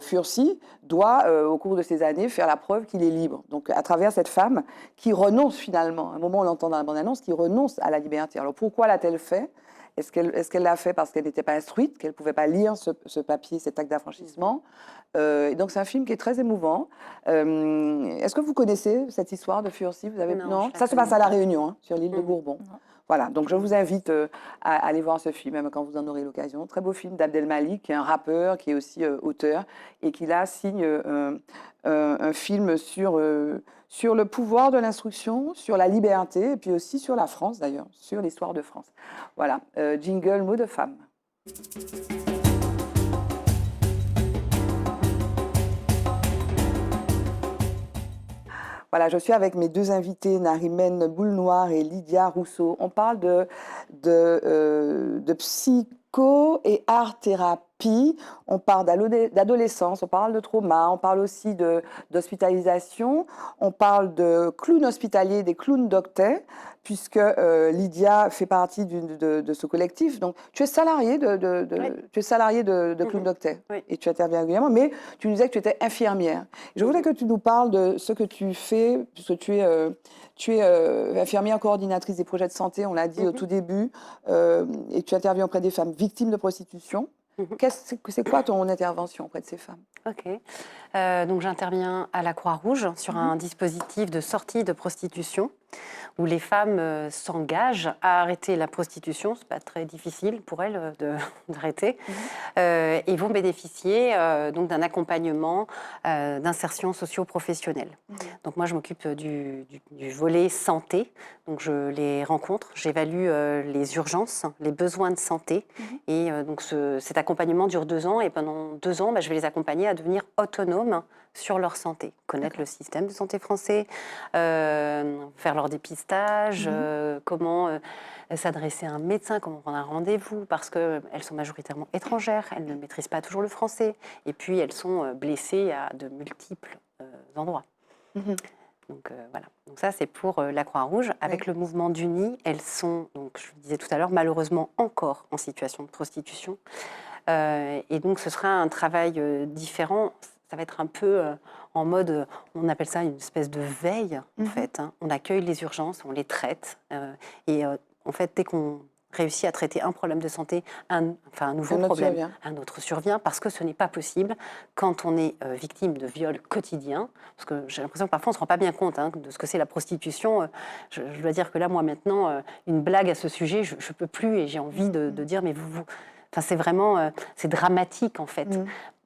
Fursi doit, au cours de ces années, faire la preuve qu'il est libre. Donc à travers cette femme qui renonce finalement, à un moment on l'entend dans la bande-annonce, qui renonce à la liberté. Alors pourquoi l'a-t-elle fait ? Est-ce qu'elle l'a fait parce qu'elle n'était pas instruite, qu'elle ne pouvait pas lire ce papier, cet acte d'affranchissement? Et donc c'est un film qui est très émouvant. Est-ce que vous connaissez cette histoire de Fursi? Vous avez... Non, Ça se passe à La Réunion, hein, sur l'île de Bourbon. Non. Voilà, donc je vous invite à aller voir ce film, même quand vous en aurez l'occasion. Très beau film d'Abdelmalik, qui est un rappeur, qui est aussi auteur, et qui là signe un film sur le pouvoir de l'instruction, sur la liberté, et puis aussi sur la France d'ailleurs, sur l'histoire de France. Voilà, jingle, mot de femme. Voilà, je suis avec mes deux invités, Narimen Boulnoir et Lydia Rousseau. On parle de psycho et art-thérapie. thérapie, on parle d'adolescence, on parle de trauma, on parle aussi d'hospitalisation, on parle de clowns hospitaliers, des clowns docteurs, puisque Lydia fait partie de ce collectif. Donc, tu es salariée de Clown Docteur et tu interviens régulièrement, mais tu nous disais que tu étais infirmière. Je voudrais que tu nous parles de ce que tu fais, puisque tu es infirmière coordinatrice des projets de santé, on l'a dit au tout début, et tu interviens auprès des femmes victimes de prostitution. C'est quoi ton intervention auprès de ces femmes? Ok. Donc j'interviens à la Croix-Rouge sur un dispositif de sortie de prostitution où les femmes s'engagent à arrêter la prostitution. C'est pas très difficile pour elles d'arrêter et vont bénéficier donc d'un accompagnement d'insertion socio-professionnelle. Donc moi je m'occupe du volet santé. Donc je les rencontre, j'évalue les urgences, les besoins de santé et donc cet accompagnement dure 2 ans et pendant 2 ans je vais les accompagner à devenir autonomes sur leur santé, connaître le système de santé français, faire leur dépistage, comment s'adresser à un médecin, comment prendre un rendez-vous, parce qu'elles sont majoritairement étrangères, elles ne maîtrisent pas toujours le français, et puis elles sont blessées à de multiples endroits. Donc voilà, donc ça c'est pour la Croix-Rouge. Avec le mouvement d'Uni, elles sont, donc, je le disais tout à l'heure, malheureusement encore en situation de prostitution. Et donc ce sera un travail différent. Ça va être un peu en mode, on appelle ça une espèce de veille, en fait. On accueille les urgences, on les traite. Et en fait, dès qu'on réussit à traiter un problème de santé, un nouveau problème, un autre survient, parce que ce n'est pas possible quand on est victime de viols quotidiens. Parce que j'ai l'impression que parfois on ne se rend pas bien compte de ce que c'est la prostitution. Je dois dire que là, moi maintenant, une blague à ce sujet, je ne peux plus et j'ai envie de dire, mais vous... Enfin, c'est vraiment, c'est dramatique en fait.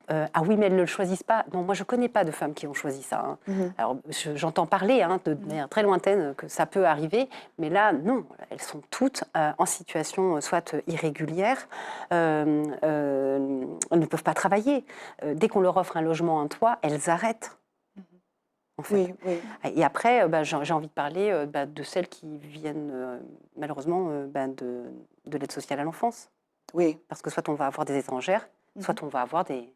Ah oui, mais elles ne le choisissent pas. Non, moi je ne connais pas de femmes qui ont choisi ça. Alors j'entends parler de manière très lointaine que ça peut arriver, mais là non, elles sont toutes en situation soit irrégulière, elles ne peuvent pas travailler. Dès qu'on leur offre un logement, un toit, elles arrêtent. En fait. Et après, j'ai envie de parler de celles qui viennent malheureusement de l'aide sociale à l'enfance. Oui. Parce que soit on va avoir des étrangères, soit on va avoir des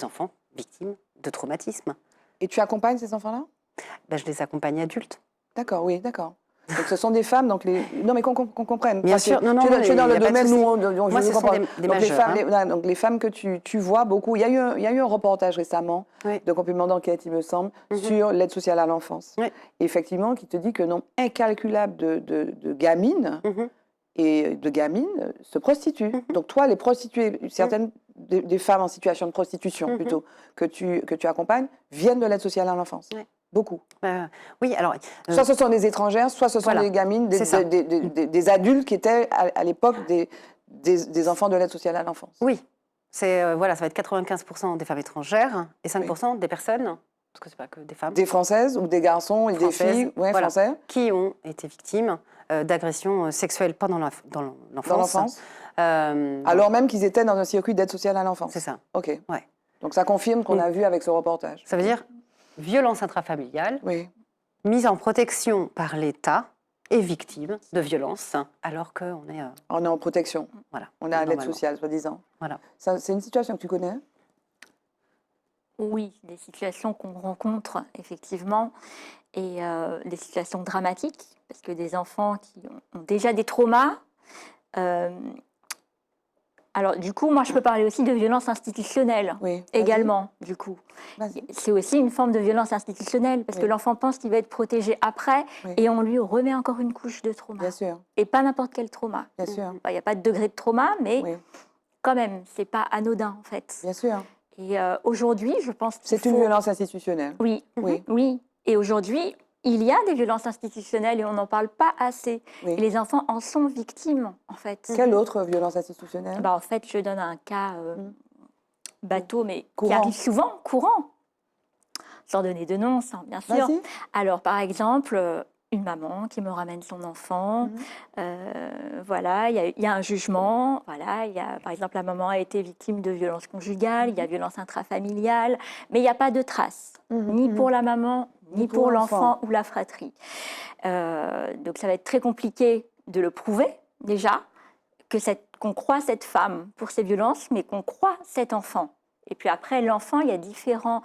enfants victimes de traumatisme. Et tu accompagnes ces enfants-là? Je les accompagne adultes. D'accord, oui, d'accord. Donc ce sont des femmes, donc non mais qu'on comprenne. Bien sûr, tu es dans le domaine où moi ce sont des majeurs. Donc les femmes que tu vois beaucoup. Il y a eu un reportage récemment de complément d'enquête, il me semble, sur l'aide sociale à l'enfance. Effectivement, qui te dit que nombre incalculable de gamines et de gamines se prostituent. Donc toi, les prostituées, certaines des femmes en situation de prostitution plutôt que tu accompagnes viennent de l'aide sociale à l'enfance. Beaucoup. Oui, alors... Soit ce sont des étrangères, soit ce sont des gamines, des adultes qui étaient à l'époque des enfants de l'aide sociale à l'enfance. Oui, voilà, ça va être 95% des femmes étrangères et 5% des personnes, parce que c'est pas que des femmes. Des Françaises ou des garçons et des filles français. Qui ont été victimes d'agressions sexuelles pendant l'enfance. Dans l'enfance. Alors même qu'ils étaient dans un circuit d'aide sociale à l'enfance. C'est ça. Ok. Donc ça confirme qu'on a vu avec ce reportage. Ça veut dire violence intrafamiliale, mise en protection par l'État et victime de violence, alors qu'on est... On est en protection. Voilà. On est à l'aide sociale, soi-disant. Voilà. C'est une situation que tu connais? Oui, des situations qu'on rencontre, effectivement, et des situations dramatiques, parce que des enfants qui ont déjà des traumas... Alors, du coup, moi, je peux parler aussi de violence institutionnelle, également, du coup. C'est aussi une forme de violence institutionnelle, parce que l'enfant pense qu'il va être protégé après, et on lui remet encore une couche de trauma. Bien sûr. Et pas n'importe quel trauma. Bien sûr. Il n'y a pas de degré de trauma, mais quand même, c'est pas anodin, en fait. Bien sûr. Et aujourd'hui, je pense qu'il C'est une violence institutionnelle. Oui. Et aujourd'hui... Il y a des violences institutionnelles et on n'en parle pas assez. Et les enfants en sont victimes, en fait. Quelle autre violence institutionnelle? En fait, je donne un cas bateau, mais courant. Qui arrive souvent, courant. Sans donner de nom, bien sûr. Alors, par exemple, une maman qui me ramène son enfant. Voilà, il y a un jugement. Voilà, par exemple, la maman a été victime de violences conjugales, il y a violence intrafamiliale, mais il n'y a pas de traces, ni pour la maman, ni pour l'enfant ou la fratrie. Donc ça va être très compliqué de le prouver, déjà. qu'on croit cette femme pour ses violences, mais qu'on croit cet enfant. Et puis après, l'enfant, il y a différents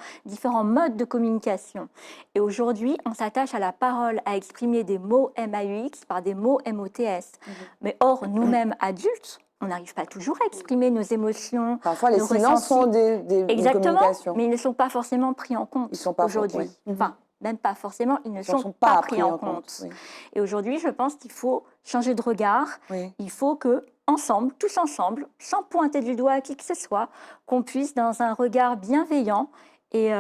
modes de communication. Et aujourd'hui, on s'attache à la parole, à exprimer des mots MAUX par des mots MOTS. Mais or, nous-mêmes, adultes, on n'arrive pas toujours à exprimer nos émotions. Parfois, les nos silences sont des Exactement, communications. mais ils ne sont pas forcément pris en compte aujourd'hui. Enfin, même pas forcément, ils ne sont pas pris en compte. Oui. Et aujourd'hui, je pense qu'il faut changer de regard. Oui. Il faut que, ensemble, tous ensemble, sans pointer du doigt à qui que ce soit, qu'on puisse, dans un regard bienveillant, et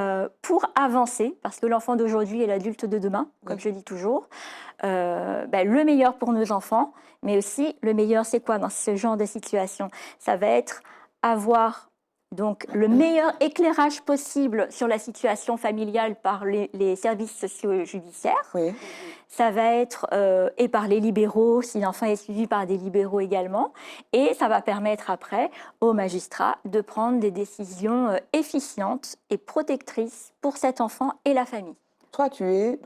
pour avancer, parce que l'enfant d'aujourd'hui est l'adulte de demain, comme je dis toujours, le meilleur pour nos enfants, mais aussi le meilleur, c'est quoi dans ce genre de situation? Ça va être avoir donc le meilleur éclairage possible sur la situation familiale par les services socio-judiciaires. Oui. Ça va être, et par les libéraux, si l'enfant est suivi par des libéraux également. Et ça va permettre après aux magistrats de prendre des décisions efficientes et protectrices pour cet enfant et la famille. Toi, tu es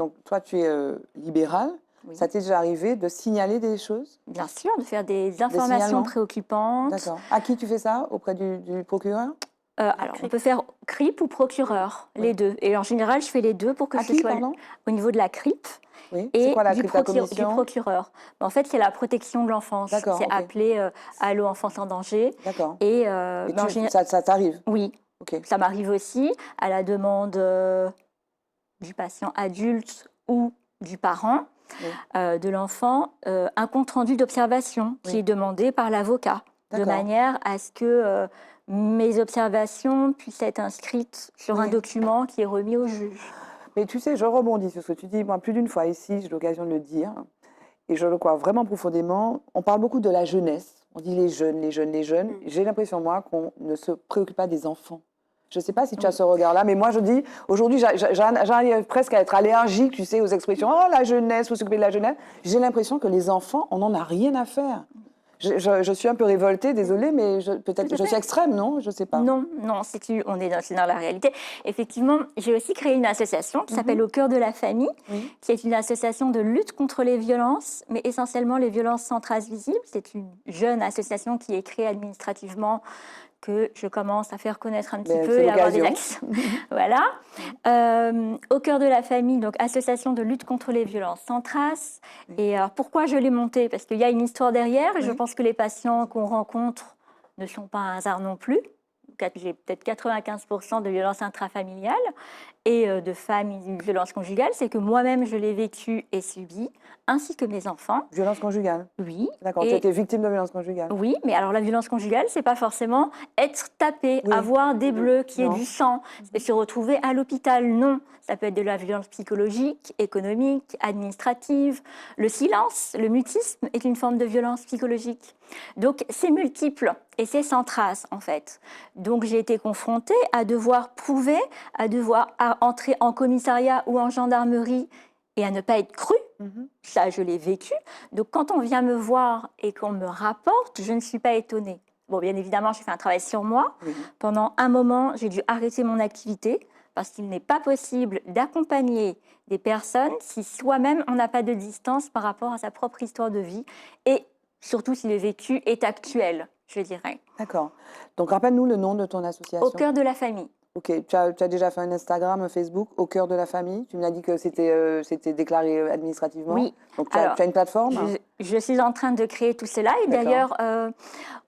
libéral. Oui. Ça t'est déjà arrivé de signaler des choses? Bien sûr, de faire des informations préoccupantes. D'accord. À qui tu fais ça? Auprès du procureur? Alors, on peut faire CRIP ou procureur, les deux. Et en général, je fais les deux pour que ce soit au niveau de la CRIP. Oui. Et c'est quoi la du CRIP, la commission? procureur. En fait, c'est la protection de l'enfance. C'est appelé Allo Enfance en danger. D'accord. Et, ça t'arrive? Oui. Okay. Ça m'arrive aussi à la demande du patient adulte ou du parent de l'enfant, un compte-rendu d'observation qui est demandé par l'avocat, de manière à ce que mes observations puissent être inscrites sur un document qui est remis au juge. Mais tu sais, je rebondis sur ce que tu dis. Moi, plus d'une fois ici, j'ai l'occasion de le dire, et je le crois vraiment profondément. On parle beaucoup de la jeunesse. On dit les jeunes, les jeunes, les jeunes. J'ai l'impression, moi, qu'on ne se préoccupe pas des enfants. Je ne sais pas si tu as ce regard-là, mais moi, je dis, aujourd'hui, j'arrive presque à être allergique, tu sais, aux expressions « Oh, la jeunesse, il faut s'occuper de la jeunesse ». J'ai l'impression que les enfants, on n'en a rien à faire. Je suis un peu révoltée, désolée, mais peut-être que je suis extrême, non? Je ne sais pas. Non, on est dans la réalité. Effectivement, j'ai aussi créé une association qui s'appelle Au cœur de la famille, qui est une association de lutte contre les violences, mais essentiellement les violences sans trace visible. C'est une jeune association qui est créée administrativement, que je commence à faire connaître un petit peu et avoir des actions. Voilà. Au cœur de la famille, donc association de lutte contre les violences sans trace. Et alors, pourquoi je l'ai montée? Parce qu'il y a une histoire derrière, et je pense que les patients qu'on rencontre ne sont pas un hasard non plus. J'ai peut-être 95% de violences intrafamiliales et de femmes de violences conjugales. C'est que moi-même, je l'ai vécu et subi, ainsi que mes enfants. Violence conjugale? Oui. D'accord, tu as été victime de violence conjugale? Oui, mais alors la violence conjugale, c'est pas forcément être tapé, avoir des bleus, qu'il y ait du sang, et se retrouver à l'hôpital. Non, ça peut être de la violence psychologique, économique, administrative. Le silence, le mutisme est une forme de violence psychologique. Donc c'est multiple et c'est sans trace en fait. Donc j'ai été confrontée à devoir prouver, à devoir entrer en commissariat ou en gendarmerie et à ne pas être crue. Ça, je l'ai vécu. Donc, quand on vient me voir et qu'on me rapporte, je ne suis pas étonnée. Bon, bien évidemment, j'ai fait un travail sur moi. Pendant un moment, j'ai dû arrêter mon activité parce qu'il n'est pas possible d'accompagner des personnes si soi-même, on n'a pas de distance par rapport à sa propre histoire de vie et surtout si le vécu est actuel, je dirais. D'accord. Donc, rappelle-nous le nom de ton association. Au cœur de la famille. Ok, tu as déjà fait un Instagram, un Facebook, Au cœur de la famille. Tu m'as dit que c'était déclaré administrativement. Oui. Donc tu as une plateforme? Je suis en train de créer tout cela. Et d'ailleurs,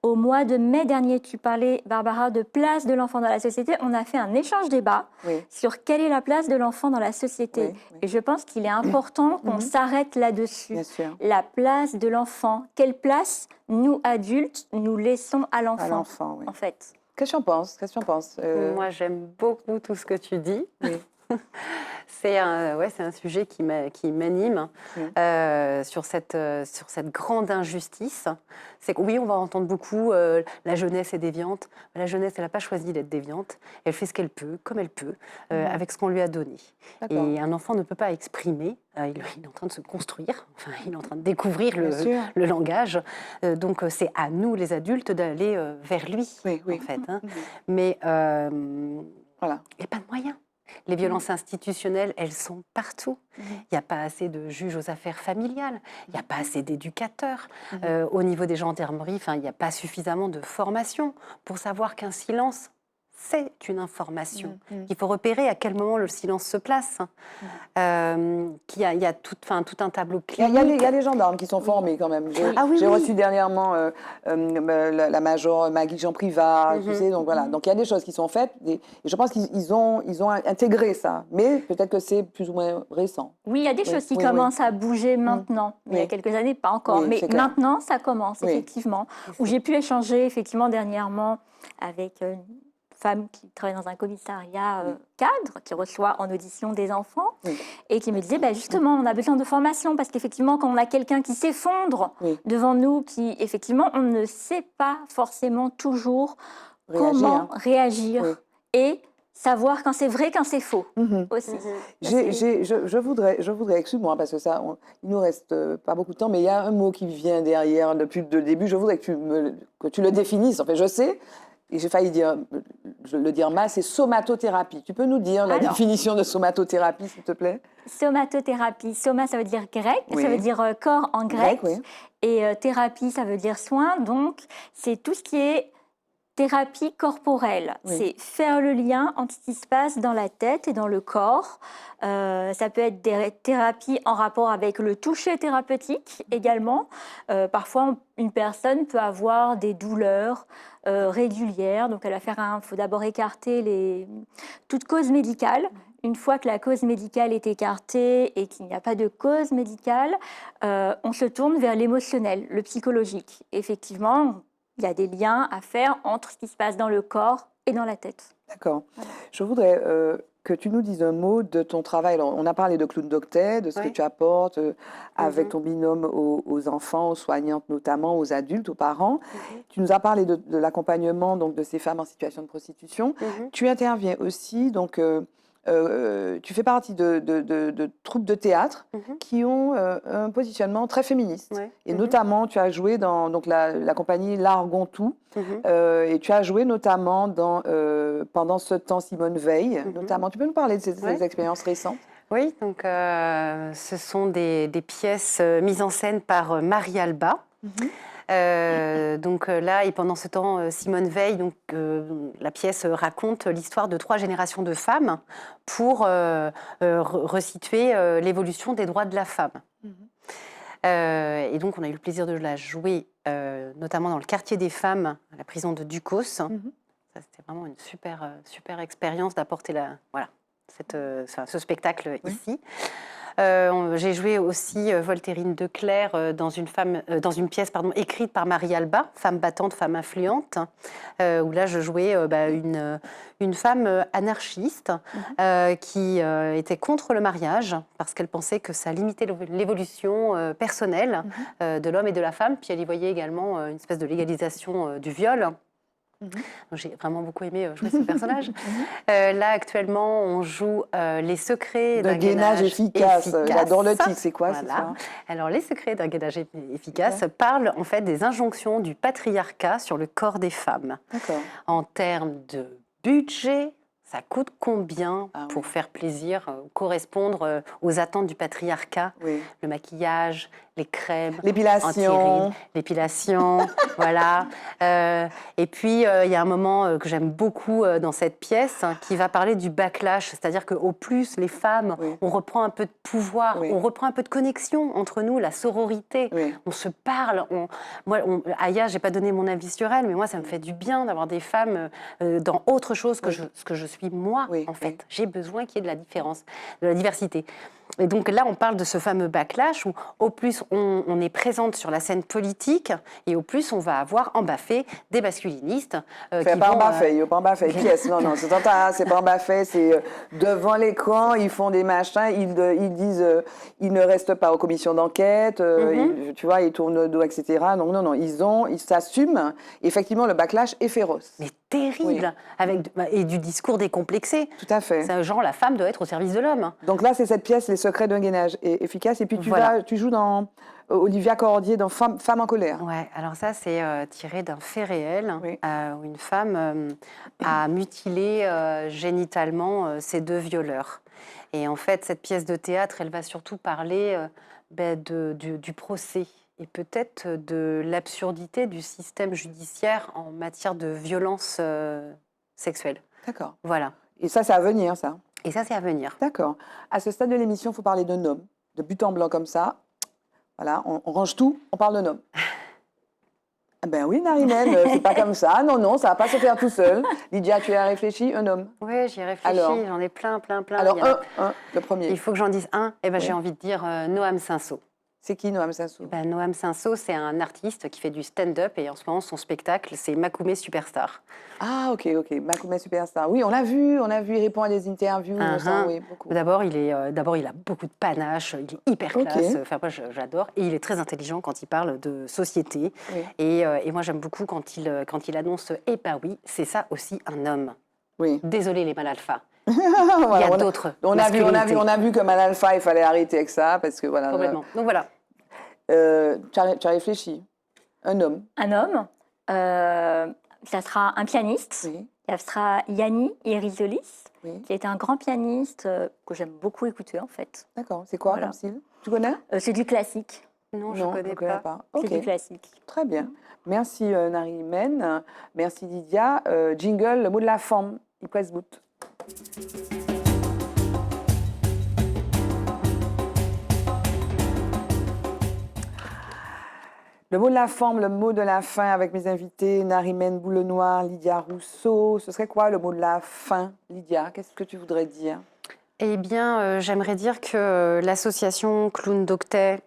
au mois de mai dernier, tu parlais, Barbara, de place de l'enfant dans la société. On a fait un échange débat sur quelle est la place de l'enfant dans la société. Et je pense qu'il est important qu'on s'arrête là-dessus. Bien sûr. La place de l'enfant. Quelle place, nous, adultes, nous laissons à l'enfant, à l'enfant, en fait. Qu'est-ce que tu en penses? Moi, j'aime beaucoup tout ce que tu dis. C'est un sujet qui m'anime sur cette grande injustice. C'est que oui, on va entendre beaucoup la jeunesse est déviante. La jeunesse, elle n'a pas choisi d'être déviante. Elle fait ce qu'elle peut, comme elle peut, avec ce qu'on lui a donné. Et un enfant ne peut pas exprimer. Il est en train de se construire. Enfin, il est en train de découvrir le langage. Donc, c'est à nous, les adultes, d'aller vers lui, en fait. Hein. Mais voilà. Il n'y a pas de moyens. Les violences institutionnelles, elles sont partout. Il n'y a pas assez de juges aux affaires familiales, il n'y a pas assez d'éducateurs. Au niveau des gendarmeries, il n'y a pas suffisamment de formation pour savoir qu'un silence, c'est une information. Il faut repérer à quel moment le silence se place. Il y a tout un tableau clinique. Il y a les gendarmes qui sont formés quand même. J'ai reçu dernièrement la major Maggie Jean Privat, tu sais, donc voilà. Donc il y a des choses qui sont faites et je pense qu'ils ont intégré ça. Mais peut-être que c'est plus ou moins récent. Oui, il y a des choses qui commencent à bouger maintenant. Mais il y a quelques années, pas encore. Mais maintenant, ça commence, effectivement. Où j'ai pu échanger, effectivement, dernièrement avec une femme qui travaille dans un commissariat cadre, qui reçoit en audition des enfants, et qui me disait, justement, on a besoin de formation, parce qu'effectivement, quand on a quelqu'un qui s'effondre devant nous, qui, effectivement, on ne sait pas forcément toujours comment réagir et savoir quand c'est vrai, quand c'est faux aussi. Je voudrais, excuse-moi, parce que ça, il nous reste pas beaucoup de temps, mais il y a un mot qui vient derrière depuis le début. Je voudrais que tu le définisses. En fait, je sais, et j'ai failli le dire mal, c'est somatothérapie. Tu peux nous dire la définition de somatothérapie, s'il te plaît? Somatothérapie. Soma, ça veut dire grec, ça veut dire corps en grec. Et thérapie, ça veut dire soin. Donc, c'est tout ce qui est thérapie corporelle. C'est faire le lien entre ce qui se passe dans la tête et dans le corps. Ça peut être des thérapies en rapport avec le toucher thérapeutique également. Parfois, une personne peut avoir des douleurs régulières. Donc, il faut d'abord écarter toute cause médicale. Une fois que la cause médicale est écartée et qu'il n'y a pas de cause médicale, on se tourne vers l'émotionnel, le psychologique. Effectivement, il y a des liens à faire entre ce qui se passe dans le corps et dans la tête. D'accord. Voilà. Je voudrais que tu nous dises un mot de ton travail. Alors, on a parlé de Clown Doctet, de ce que tu apportes avec ton binôme aux enfants, aux soignantes notamment, aux adultes, aux parents. Tu nous as parlé de l'accompagnement donc de ces femmes en situation de prostitution. Tu interviens aussi, donc tu fais partie de troupes de théâtre qui ont un positionnement très féministe. Et notamment, tu as joué dans la compagnie L'Argontou. Et tu as joué notamment pendant ce temps Simone Veil. Notamment. Tu peux nous parler de ces expériences récentes? Oui, donc ce sont des pièces mises en scène par Marie Alba. Donc là, et pendant ce temps, Simone Veil, la pièce raconte l'histoire de 3 générations de femmes pour resituer l'évolution des droits de la femme. Et donc, on a eu le plaisir de la jouer, notamment dans le quartier des femmes, à la prison de Ducos. Ça, c'était vraiment une super expérience d'apporter ce spectacle ici. J'ai joué aussi Voltairine de Clercq dans une pièce écrite par Marie Alba, Femme battante, femme influente, où là je jouais une femme anarchiste qui était contre le mariage parce qu'elle pensait que ça limitait l'évolution personnelle de l'homme et de la femme, puis elle y voyait également une espèce de légalisation du viol. J'ai vraiment beaucoup aimé jouer ce personnage. Là, actuellement, on joue Les secrets d'un gainage efficace. J'adore le titre, c'est quoi ça? Alors, Les secrets d'un gainage efficace parlent en fait des injonctions du patriarcat sur le corps des femmes. En termes de budget, ça coûte combien pour faire plaisir, correspondre aux attentes du patriarcat? Le maquillage, les crèmes, l'épilation, voilà. Et puis, il y a un moment que j'aime beaucoup dans cette pièce qui va parler du backlash, c'est-à-dire qu'au plus les femmes, on reprend un peu de pouvoir, on reprend un peu de connexion entre nous, la sororité, on se parle. Aya, j'ai pas donné mon avis sur elle, mais moi, ça me fait du bien d'avoir des femmes dans autre chose que ce que je suis moi, en fait. J'ai besoin qu'il y ait de la différence, de la diversité. Et donc là, on parle de ce fameux backlash où au plus on est présente sur la scène politique et au plus on va avoir embaffé des masculinistes. Pas embaffé, pièce. Non, c'est pas embaffé, c'est devant l'écran, ils font des machins, ils disent ils ne restent pas aux commissions d'enquête, tu vois, ils tournent le dos, etc. Donc non, ils s'assument. Effectivement, le backlash est féroce. Mais terrible, et du discours décomplexé. Tout à fait. C'est genre, la femme doit être au service de l'homme. Donc là, c'est cette pièce, Les secrets d'un gainage efficace. Et puis tu joues dans Olivia Cordier dans Femme en colère. Ouais, alors ça, c'est tiré d'un fait réel où une femme a mutilé génitalement ses 2 violeurs. Et en fait, cette pièce de théâtre, elle va surtout parler du procès et peut-être de l'absurdité du système judiciaire en matière de violence sexuelle. D'accord. Voilà. Et ça, c'est à venir, ça. Et ça, c'est à venir. D'accord. À ce stade de l'émission, il faut parler d'un homme, de but en blanc comme ça. Voilà, on range tout, on parle d'un homme. Ben oui, Narimène, c'est pas comme ça. Non, ça va pas se faire tout seul. Lydia, tu as réfléchi, un homme. Oui, j'y ai réfléchi, j'en ai plein. Alors, le premier. Il faut que j'en dise un. J'ai envie de dire Noam Cinsault. C'est qui, Noam Cinsault? Noam Cinsault, c'est un artiste qui fait du stand-up et en ce moment, son spectacle, c'est Makoumé Superstar. Ah, ok. Makoumé Superstar. Oui, on l'a vu, il répond à des interviews. Oui, beaucoup. D'abord, il a beaucoup de panache, il est hyper classe. Enfin, moi, j'adore. Et il est très intelligent quand il parle de société. Oui. Et moi, j'aime beaucoup quand il annonce « Eh ben oui, c'est ça aussi un homme. » Oui. Désolé les mal alpha. Voilà, il y a d'autres. On a vu que mal alpha, il fallait arrêter avec ça parce que voilà. Complètement. Donc voilà. Tu as réfléchi. Un homme. Un homme. Ça sera un pianiste. Oui. Ça sera Yanni Irizolis, qui est un grand pianiste que j'aime beaucoup écouter en fait. D'accord. C'est quoi comme style? Tu connais? C'est du classique. Non, je ne connais pas. C'est du classique. Très bien. Merci Narimène. Merci Lydia. Jingle, le mot de la femme. Il presse bout. Le mot de la forme, le mot de la fin avec mes invités, Narimène Boulenoir, Lydia Rousseau. Ce serait quoi le mot de la fin, Lydia? Qu'est-ce que tu voudrais dire? Eh bien, j'aimerais dire que l'association Clown Doctet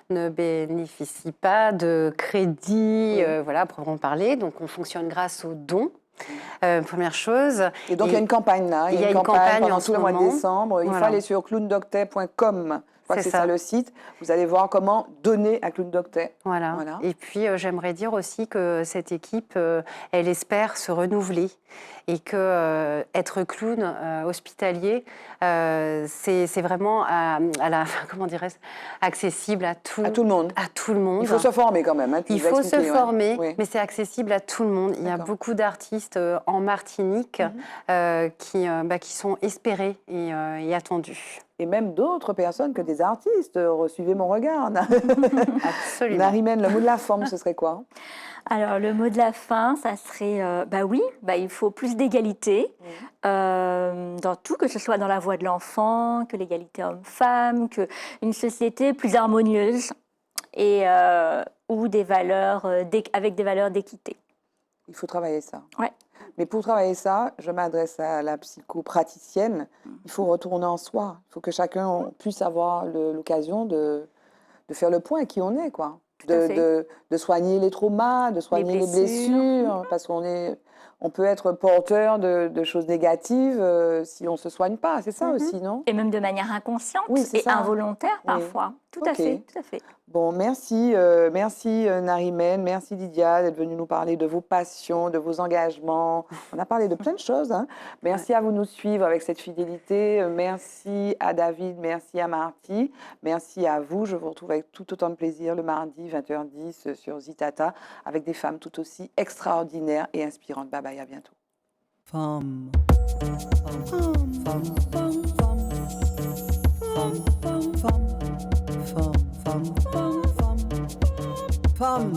ne bénéficie pas de crédit, voilà, pour en parler. Donc, on fonctionne grâce aux dons. Première chose. Et donc, il y a une campagne là. Il y a une campagne pendant tout le mois de décembre. Il faut aller sur clowndoctet.com. Je crois que c'est ça le site. Vous allez voir comment donner à Clown Doctet. Voilà. Et puis, j'aimerais dire aussi que cette équipe, elle espère se renouveler et que être clown hospitalier, c'est vraiment comment dirais-je, accessible à tout le monde. À tout le monde. Il faut se former quand même. Il faut se former, mais c'est accessible à tout le monde. Il y a beaucoup d'artistes en Martinique qui sont espérés et attendus. Et même d'autres personnes que des artistes. Suivez mon regard. Absolument. Narimène, le mot de la forme, ce serait quoi? Alors, le mot de la fin, ça serait, il faut plus d'égalité dans tout, que ce soit dans la voix de l'enfant, que l'égalité homme-femme, qu'une société plus harmonieuse et ou des valeurs, avec des valeurs d'équité. Il faut travailler ça. Ouais. Mais pour travailler ça, je m'adresse à la psychopraticienne. Il faut retourner en soi. Il faut que chacun puisse avoir l'occasion de faire le point à qui on est, quoi. De soigner les traumas, de soigner les blessures, parce on peut être porteur de choses négatives si on ne se soigne pas. C'est ça aussi, non? Et même de manière inconsciente et involontaire parfois. Tout à fait. Bon, merci Narimène, merci Lydia d'être venue nous parler de vos passions, de vos engagements. On a parlé de plein de choses. Merci à vous de nous suivre avec cette fidélité. Merci à David, merci à Marty, merci à vous. Je vous retrouve avec tout autant de plaisir le mardi 20h10 sur Zitata avec des femmes tout aussi extraordinaires et inspirantes. Bye bye, à bientôt. Femme. Femme.